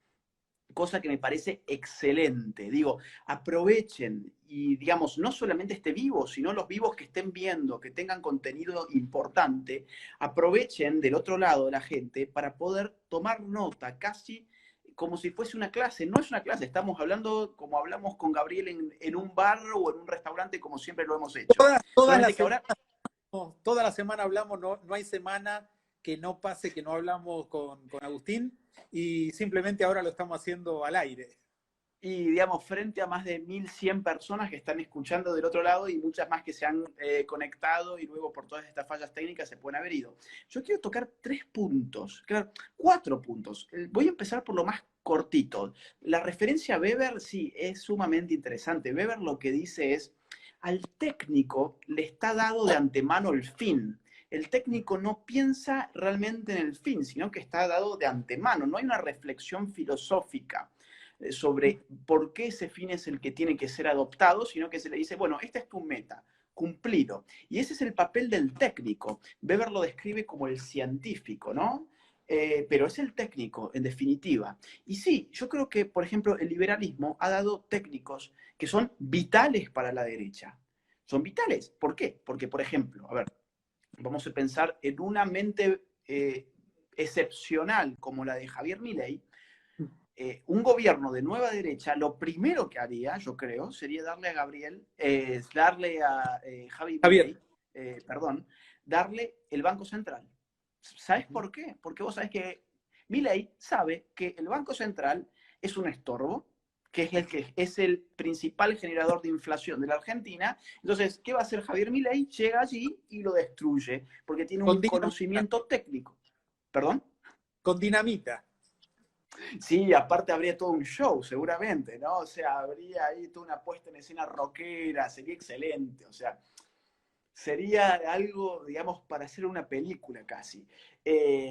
Cosa que me parece excelente. Digo, aprovechen y, digamos, no solamente este vivo, sino los vivos que estén viendo, que tengan contenido importante, aprovechen del otro lado de la gente para poder tomar nota, casi como si fuese una clase. No es una clase, estamos hablando como hablamos con Gabriel en un bar o en un restaurante, como siempre lo hemos hecho. Solamente que ahora... Toda la semana hablamos, no hay semana que no pase que no hablamos con Agustín, y simplemente ahora lo estamos haciendo al aire. Y, digamos, frente a más de 1.100 personas que están escuchando del otro lado y muchas más que se han conectado y luego por todas estas fallas técnicas se pueden haber ido. Yo quiero tocar 3 puntos, claro, 4 puntos. Voy a empezar por lo más cortito. La referencia a Weber, sí, es sumamente interesante. Weber lo que dice es, al técnico le está dado de antemano el fin. el técnico no piensa realmente en el fin, sino que está dado de antemano. No hay una reflexión filosófica sobre por qué ese fin es el que tiene que ser adoptado, sino que se le dice, bueno, esta es tu meta, cumplido. Y ese es el papel del técnico. Weber lo describe como el científico, ¿no? Pero es el técnico, en definitiva. Y sí, yo creo que, por ejemplo, el liberalismo ha dado técnicos que son vitales para la derecha. Son vitales. ¿Por qué? Porque, por ejemplo, a ver, vamos a pensar en una mente excepcional como la de Javier Milei. Un gobierno de nueva derecha, lo primero que haría, yo creo, sería darle a Javi Javier, Milei, perdón, darle el Banco Central. ¿Sabes por qué? Porque vos sabés que Milei sabe que el Banco Central es un estorbo, que es el principal generador de inflación de la Argentina. Entonces, ¿qué va a hacer Javier Milei? Llega allí y lo destruye, porque tiene con un dinamita, conocimiento técnico. ¿Perdón? con dinamita. Sí, aparte habría todo un show, seguramente, ¿no? O sea, habría ahí toda una puesta en escena rockera, sería excelente, o sea, sería algo, digamos, para hacer una película casi.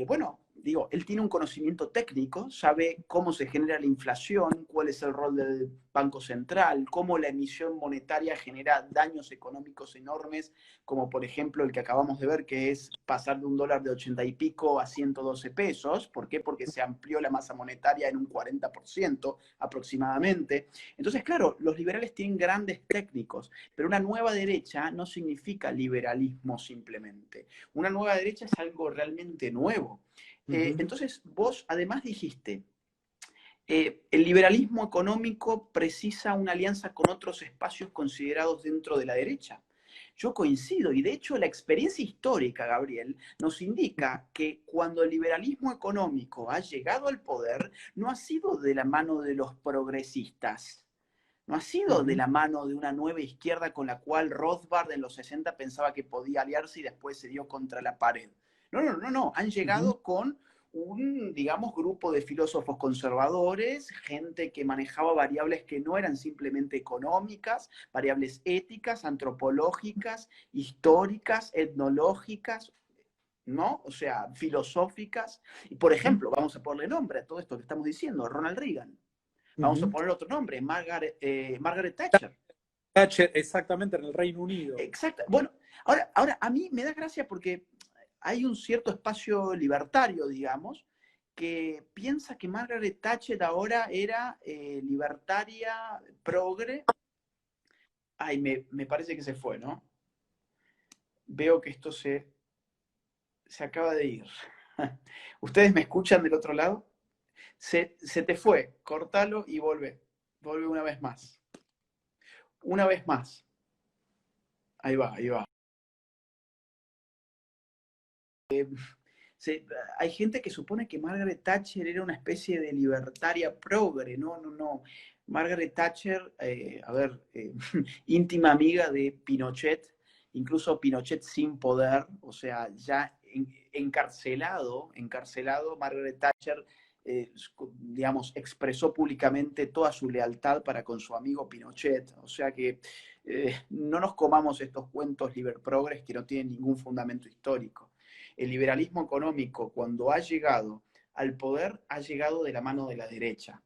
Bueno, digo, él tiene un conocimiento técnico, sabe cómo se genera la inflación, cuál es el rol del Banco Central, cómo la emisión monetaria genera daños económicos enormes, como por ejemplo el que acabamos de ver, que es pasar de un dólar de 80 y pico a 112 pesos. ¿Por qué? Porque se amplió la masa monetaria en un 40% aproximadamente. Entonces, claro, los liberales tienen grandes técnicos, pero una nueva derecha no significa liberalismo simplemente. Una nueva derecha es algo realmente nuevo. Entonces, vos además dijiste, el liberalismo económico precisa una alianza con otros espacios considerados dentro de la derecha. Yo coincido, y de hecho la experiencia histórica, Gabriel, nos indica que cuando el liberalismo económico ha llegado al poder, no ha sido de la mano de los progresistas, no ha sido de la mano de una nueva izquierda con la cual Rothbard en los 60 pensaba que podía aliarse y después se dio contra la pared. No, no, no, no. Han llegado con un, digamos, grupo de filósofos conservadores, gente que manejaba variables que no eran simplemente económicas, variables éticas, antropológicas, históricas, etnológicas, ¿no? O sea, filosóficas. Y, por ejemplo, vamos a ponerle nombre a todo esto que estamos diciendo, Ronald Reagan. Vamos a poner otro nombre, Margaret Thatcher. Thatcher, exactamente, en el Reino Unido. Exacto. Bueno, ahora, a mí me da gracia porque hay un cierto espacio libertario, digamos, que piensa que Margaret Thatcher ahora era libertaria, progre. Ay, me parece que se fue, ¿no? Veo que esto se acaba de ir. ¿Ustedes me escuchan del otro lado? Se te fue, cortalo y vuelve. Vuelve una vez más. Una vez más. Ahí va, ahí va. Se, hay gente que supone que Margaret Thatcher era una especie de libertaria progre. No, no, no. Margaret Thatcher, a ver, íntima amiga de Pinochet, incluso Pinochet sin poder, o sea, ya encarcelado, Margaret Thatcher, digamos, expresó públicamente toda su lealtad para con su amigo Pinochet. O sea que no nos comamos estos cuentos liberprogres que no tienen ningún fundamento histórico. El liberalismo económico, cuando ha llegado al poder, ha llegado de la mano de la derecha.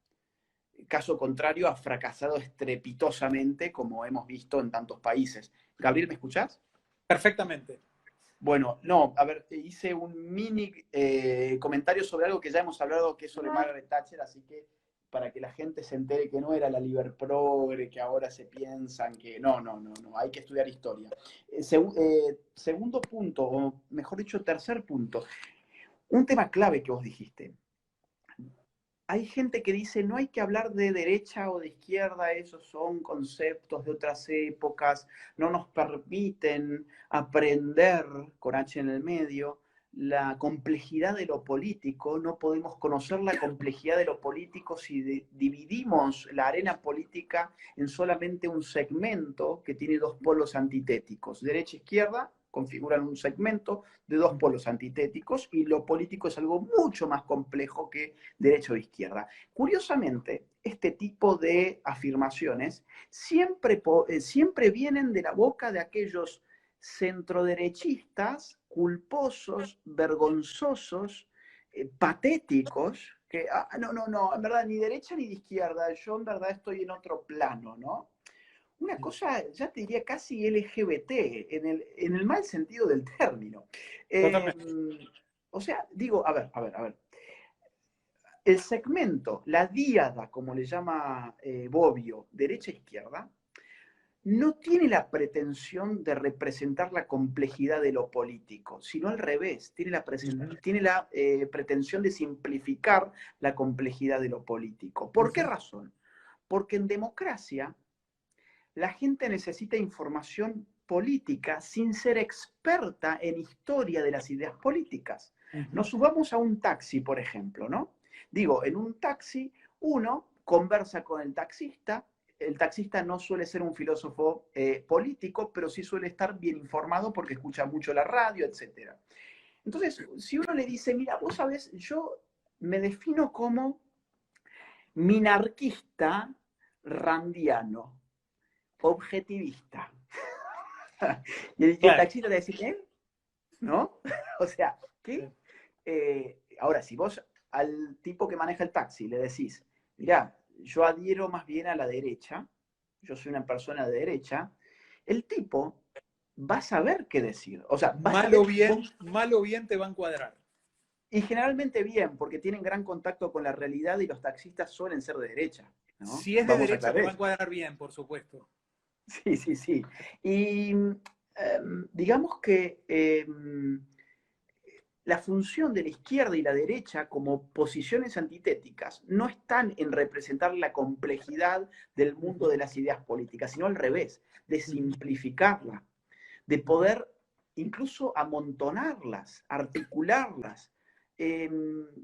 Caso contrario, ha fracasado estrepitosamente, como hemos visto en tantos países. Gabriel, ¿me escuchás? Perfectamente. Bueno, no, a ver, hice un mini comentario sobre algo que ya hemos hablado, que es sobre Margaret Thatcher, así que para que la gente se entere que no era la liberprogre, que ahora se piensan que no, no, no, no, hay que estudiar historia. Segundo punto, o mejor dicho, tercer punto, un tema clave que vos dijiste. Hay gente que dice no hay que hablar de derecha o de izquierda, esos son conceptos de otras épocas, no nos permiten aprender, con H en el medio, la complejidad de lo político, no podemos conocer la complejidad de lo político si dividimos la arena política en solamente un segmento que tiene dos polos antitéticos, derecha e izquierda configuran un segmento de dos polos antitéticos y lo político es algo mucho más complejo que derecha o izquierda. Curiosamente, este tipo de afirmaciones siempre vienen de la boca de aquellos centroderechistas culposos, vergonzosos, patéticos, que, no, en verdad, ni derecha ni de izquierda, yo en verdad estoy en otro plano, ¿no? Una cosa, ya te diría casi LGBT, en el mal sentido del término. Eh, Totalmente. o sea, digo, a ver. El segmento, la díada, como le llama Bobbio, derecha-izquierda, no tiene la pretensión de representar la complejidad de lo político, sino al revés, tiene la pretensión de simplificar la complejidad de lo político. ¿Por qué razón? Porque en democracia la gente necesita información política sin ser experta en historia de las ideas políticas. Nos subamos a un taxi, por ejemplo, ¿no? Digo, en un taxi uno conversa con el taxista no suele ser un filósofo político, pero sí suele estar bien informado porque escucha mucho la radio, etc. Entonces, si uno le dice, mira, vos sabés, yo me defino como minarquista randiano, objetivista. Y el Claro. taxista le dice, ¿qué? ¿No? O sea, ¿qué? Ahora, si vos al tipo que maneja el taxi le decís, mirá, yo adhiero más bien a la derecha, yo soy una persona de derecha, el tipo va a saber qué decir. O sea, va a saber, Mal o bien te va a encuadrar. y generalmente bien, porque tienen gran contacto con la realidad y los taxistas suelen ser de derecha, ¿no? Si es de Vamos a derecha, te aclarar va a eso. encuadrar bien, por supuesto. Sí, sí, sí. Y digamos que la función de la izquierda y la derecha como posiciones antitéticas no están en representar la complejidad del mundo de las ideas políticas, sino al revés, de simplificarla, de poder incluso amontonarlas, articularlas.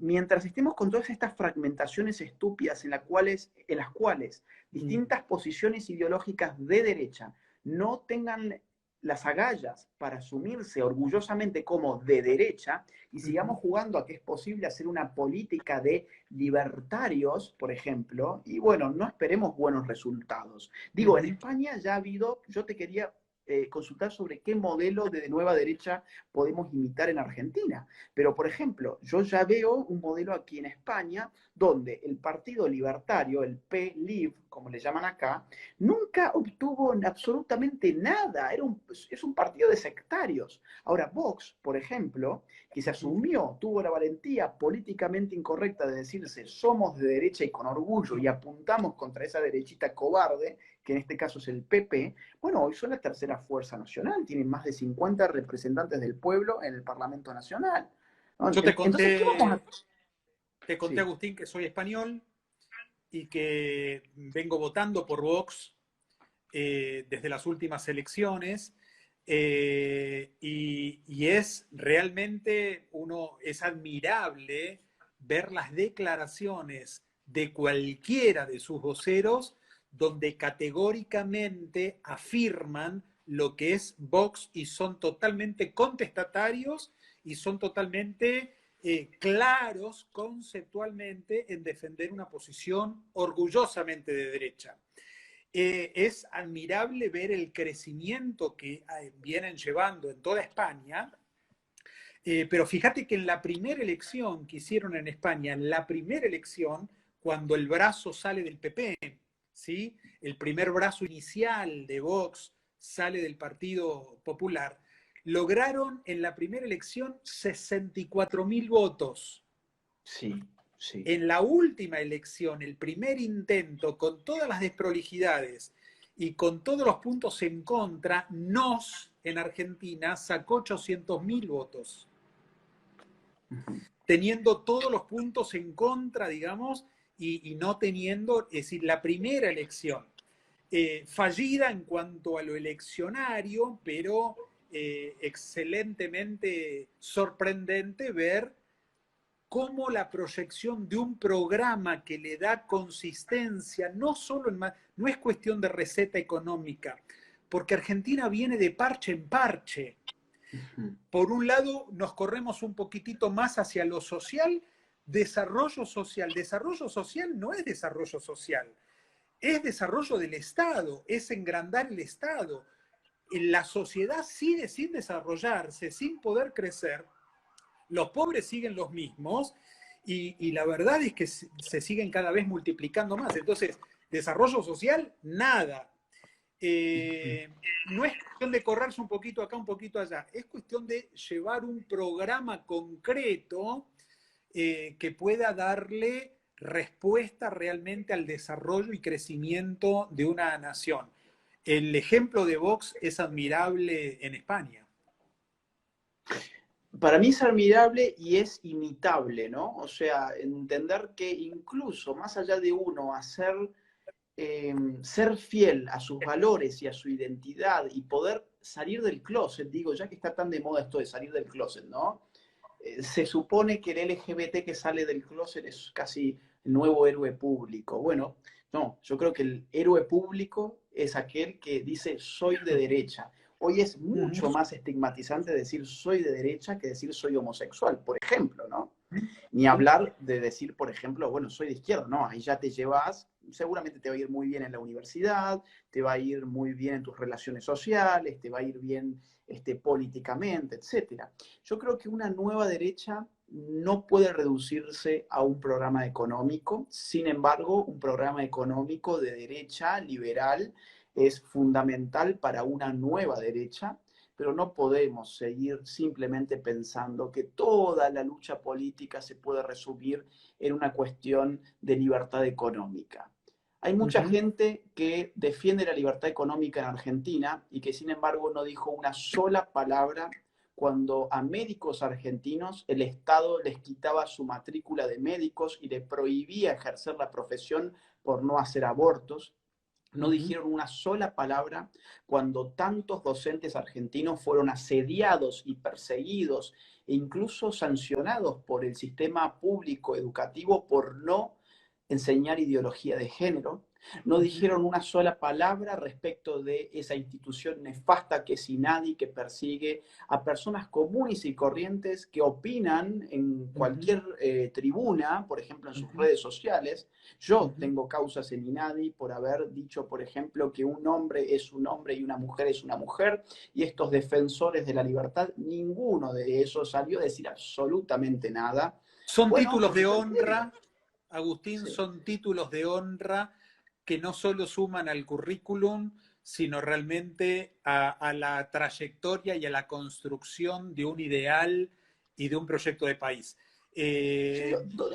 Mientras estemos con todas estas fragmentaciones estúpidas en las cuales distintas posiciones ideológicas de derecha no tengan las agallas para asumirse orgullosamente como de derecha y sigamos jugando a que es posible hacer una política de libertarios, por ejemplo, y bueno, no esperemos buenos resultados. Digo, en España ya ha habido, yo te quería consultar sobre qué modelo de nueva derecha podemos imitar en Argentina. Pero, por ejemplo, yo ya veo un modelo aquí en España donde el Partido Libertario, el PLIV, como le llaman acá, nunca obtuvo absolutamente nada. Es un partido de sectarios. Ahora, Vox, por ejemplo, que se asumió, tuvo la valentía políticamente incorrecta de decirse somos de derecha y con orgullo y apuntamos contra esa derechita cobarde, que en este caso es el PP, bueno, hoy son la tercera fuerza nacional, tienen más de 50 representantes del pueblo en el Parlamento Nacional. Yo Entonces, ¿qué vamos a...? te conté, Sí. Agustín, que soy español y que vengo votando por Vox desde las últimas elecciones. Y es realmente es admirable ver las declaraciones de cualquiera de sus voceros donde categóricamente afirman lo que es Vox y son totalmente contestatarios y son totalmente claros conceptualmente en defender una posición orgullosamente de derecha. Es admirable ver el crecimiento que vienen llevando en toda España, pero fíjate que en la primera elección que hicieron en España, en la primera elección, cuando el brazo sale del PP, ¿sí? El primer brazo inicial de Vox sale del Partido Popular, lograron en la primera elección 64.000 votos. Sí, sí. En la última elección, el primer intento, con todas las desprolijidades y con todos los puntos en contra, NOS en Argentina sacó 800.000 votos, teniendo todos los puntos en contra, digamos, y no teniendo, es decir, la primera elección. Fallida en cuanto a lo eleccionario, pero excelentemente sorprendente ver cómo la proyección de un programa que le da consistencia, no solo no es cuestión de receta económica, porque Argentina viene de parche en parche. Por un lado, nos corremos un poquitito más hacia lo social, desarrollo social. Desarrollo social no es desarrollo social, es desarrollo del Estado, es engrandar el Estado. la sociedad sigue sin desarrollarse, sin poder crecer, los pobres siguen los mismos y la verdad es que se siguen cada vez multiplicando más. Entonces, desarrollo social, nada. No es cuestión de correrse un poquito acá, un poquito allá, es cuestión de llevar un programa concreto que pueda darle respuesta realmente al desarrollo y crecimiento de una nación. El ejemplo de Vox es admirable en España. Para mí es admirable y es imitable, ¿no? O sea, entender que incluso más allá de uno hacer, ser fiel a sus valores y a su identidad y poder salir del closet, digo, ya que está tan de moda esto de salir del closet, ¿no? Se supone que el LGBT que sale del closet es casi el nuevo héroe público. Bueno, no, yo creo que el héroe público es aquel que dice soy de derecha. Hoy es mucho más estigmatizante decir soy de derecha que decir soy homosexual, por ejemplo, ¿no? Ni hablar de decir, por ejemplo, bueno, soy de izquierda, no, ahí ya te llevas, seguramente te va a ir muy bien en la universidad, te va a ir muy bien en tus relaciones sociales, te va a ir bien políticamente, etcétera. Yo creo que una nueva derecha no puede reducirse a un programa económico, sin embargo, un programa económico de derecha liberal es fundamental para una nueva derecha, pero no podemos seguir simplemente pensando que toda la lucha política se puede resumir en una cuestión de libertad económica. Hay mucha gente que defiende la libertad económica en Argentina y que sin embargo no dijo una sola palabra cuando a médicos argentinos el Estado les quitaba su matrícula de médicos y les prohibía ejercer la profesión por no hacer abortos. No dijeron una sola palabra cuando tantos docentes argentinos fueron asediados y perseguidos e incluso sancionados por el sistema público educativo por no enseñar ideología de género. No dijeron una sola palabra respecto de esa institución nefasta que es INADI, que persigue a personas comunes y corrientes que opinan en cualquier tribuna, por ejemplo en sus redes sociales. Yo tengo causas en INADI por haber dicho, por ejemplo, que un hombre es un hombre y una mujer es una mujer, y estos defensores de la libertad, ninguno de esos salió a decir absolutamente nada. Son Bueno, títulos de yo entiendo. honra, Agustín, Sí. son títulos de honra que no solo suman al currículum, sino realmente a la trayectoria y a la construcción de un ideal y de un proyecto de país. Yo digo,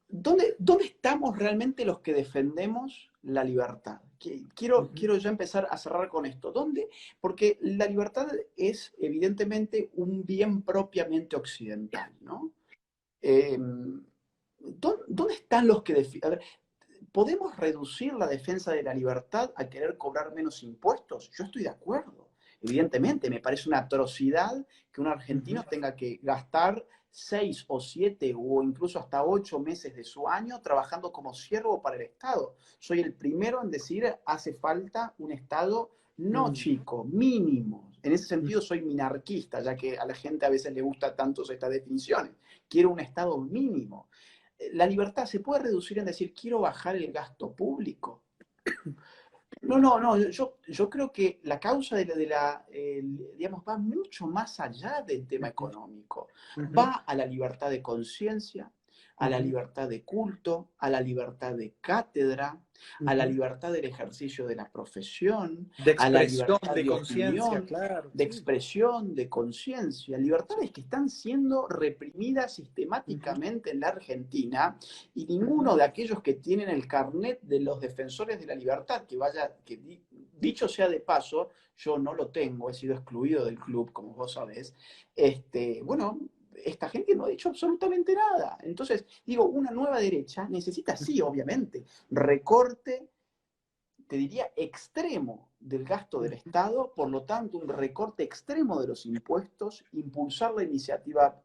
¿dónde estamos realmente los que defendemos la libertad? Quiero ya empezar a cerrar con esto. ¿Dónde? Porque la libertad es evidentemente un bien propiamente occidental, ¿no? Eh, ¿Dónde están los que defienden? ¿Podemos reducir la defensa de la libertad a querer cobrar menos impuestos? Yo estoy de acuerdo. Evidentemente, me parece una atrocidad que un argentino tenga que gastar 6 o 7 o incluso hasta 8 meses de su año trabajando como siervo para el Estado. Soy el primero en decir, hace falta un Estado no chico, mínimo. En ese sentido soy minarquista, ya que a la gente a veces le gusta tanto estas definiciones. Quiero un Estado mínimo. La libertad se puede reducir en decir, quiero bajar el gasto público. No, yo creo que la causa digamos, va mucho más allá del tema económico. Va a la libertad de conciencia, a la libertad de culto, a la libertad de cátedra, a la libertad del ejercicio de la profesión, De a la expresión, libertad de de conciencia, opinión, claro. de Sí. expresión, de conciencia. Libertades que están siendo reprimidas sistemáticamente en la Argentina y ninguno de aquellos que tienen el carnet de los defensores de la libertad, dicho sea de paso, yo no lo tengo, he sido excluido del club, como vos sabés, bueno, esta gente no ha dicho absolutamente nada. Entonces, digo, una nueva derecha necesita, sí, obviamente, recorte, te diría, extremo del gasto del Estado, por lo tanto, un recorte extremo de los impuestos, impulsar la iniciativa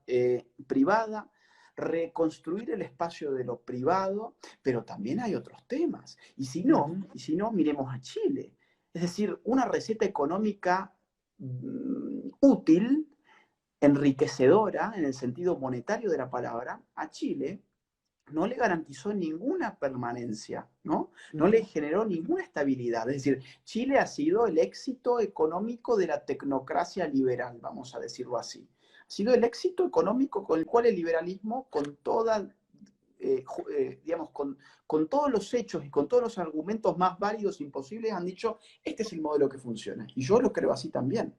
privada, reconstruir el espacio de lo privado, pero también hay otros temas. Y si no, miremos a Chile. Es decir, una receta económica útil, enriquecedora en el sentido monetario de la palabra, a Chile, no le garantizó ninguna permanencia, ¿no? No le generó ninguna estabilidad. Es decir, Chile ha sido el éxito económico de la tecnocracia liberal, vamos a decirlo así. Ha sido el éxito económico con el cual el liberalismo, con toda, digamos, con todos los hechos y con todos los argumentos más válidos e imposibles, han dicho, este es el modelo que funciona. Y yo lo creo así también.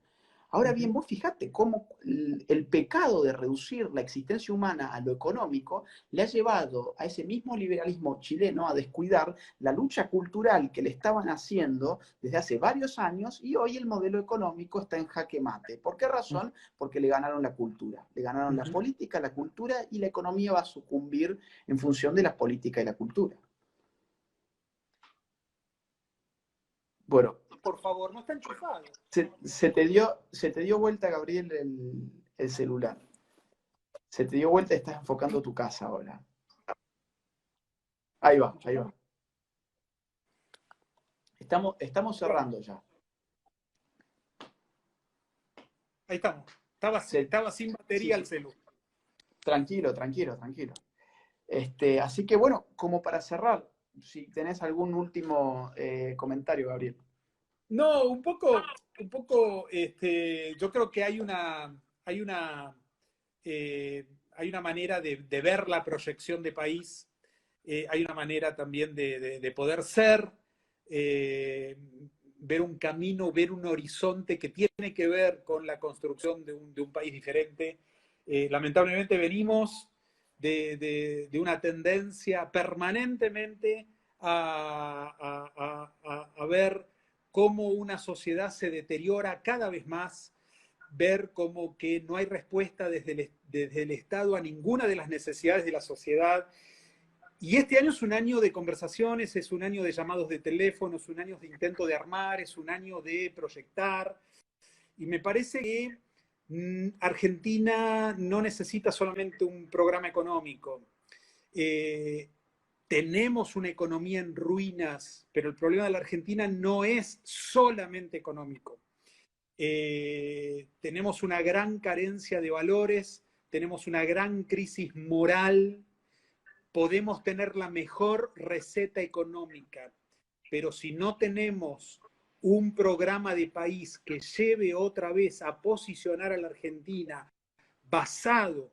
Ahora bien, vos fijate cómo el pecado de reducir la existencia humana a lo económico le ha llevado a ese mismo liberalismo chileno a descuidar la lucha cultural que le estaban haciendo desde hace varios años, y hoy el modelo económico está en jaque mate. ¿Por qué razón? Porque le ganaron la cultura, le ganaron la política, la cultura, y la economía va a sucumbir en función de la política y la cultura. Bueno, Por favor, no está enchufado. se te dio vuelta, Gabriel, el celular. Se te dio vuelta y estás enfocando tu casa ahora. Ahí va, ahí va. Estamos cerrando ya. Ahí estamos. Estaba sin batería el celu. Tranquilo, tranquilo, tranquilo. Así que bueno, como para cerrar, si tenés algún último comentario, Gabriel. No, un poco, yo creo que hay una manera de ver la proyección de país, hay una manera también de poder ser, ver un camino, ver un horizonte que tiene que ver con la construcción de un país diferente. Lamentablemente venimos de una tendencia permanentemente a ver cómo una sociedad se deteriora cada vez más, ver cómo que no hay respuesta desde el Estado a ninguna de las necesidades de la sociedad. Y este año es un año de conversaciones, es un año de llamados de teléfono, es un año de intento de armar, es un año de proyectar. Y me parece que Argentina no necesita solamente un programa económico. Tenemos una economía en ruinas, pero el problema de la Argentina no es solamente económico. Tenemos una gran carencia de valores, tenemos una gran crisis moral, podemos tener la mejor receta económica, pero si no tenemos un programa de país que lleve otra vez a posicionar a la Argentina basado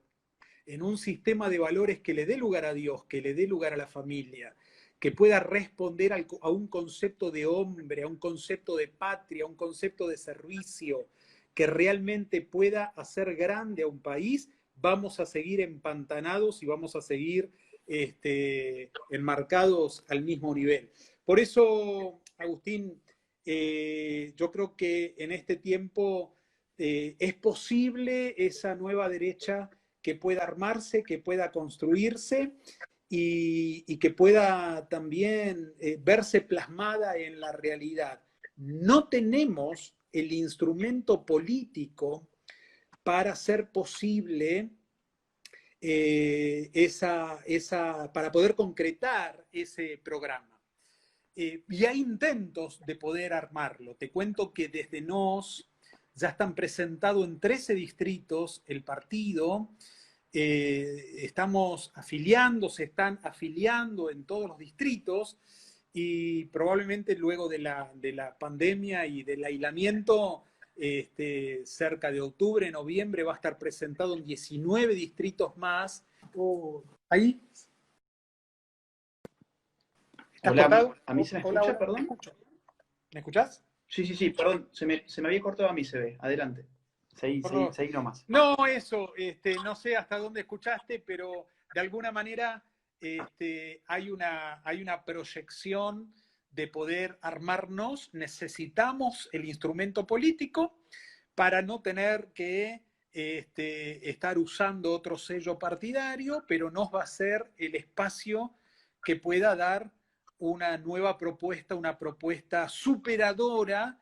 en un sistema de valores que le dé lugar a Dios, que le dé lugar a la familia, que pueda responder a un concepto de hombre, a un concepto de patria, a un concepto de servicio, que realmente pueda hacer grande a un país, vamos a seguir empantanados y vamos a seguir enmarcados al mismo nivel. Por eso, Agustín, yo creo que en este tiempo es posible esa nueva derecha que pueda armarse, que pueda construirse y que pueda también verse plasmada en la realidad. No tenemos el instrumento político para hacer posible para poder concretar ese programa. Y hay intentos de poder armarlo. Te cuento que desde NOS ya están presentados en 13 distritos el partido, estamos afiliando, se están afiliando en todos los distritos y probablemente luego de la pandemia y del aislamiento, cerca de octubre, noviembre, va a estar presentado en 19 distritos más. ¿Ahí? ¿Estás Hola, cortado? ¿a mí se me Hola, escucha, hola, perdón? ¿Me escuchás? Sí, perdón, se me había cortado a mí, se ve. Adelante. Seguí nomás. No, eso, no sé hasta dónde escuchaste, pero de alguna manera hay una proyección de poder armarnos. Necesitamos el instrumento político para no tener que estar usando otro sello partidario, pero nos va a ser el espacio que pueda dar una nueva propuesta, una propuesta superadora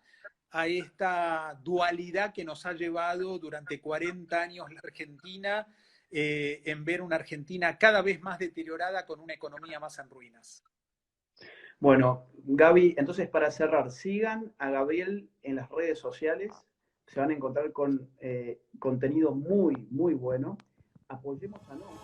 a esta dualidad que nos ha llevado durante 40 años la Argentina, en ver una Argentina cada vez más deteriorada con una economía más en ruinas. Bueno, Gaby, entonces para cerrar, sigan a Gabriel en las redes sociales, se van a encontrar con contenido muy, muy bueno. Apoyemos a NOS.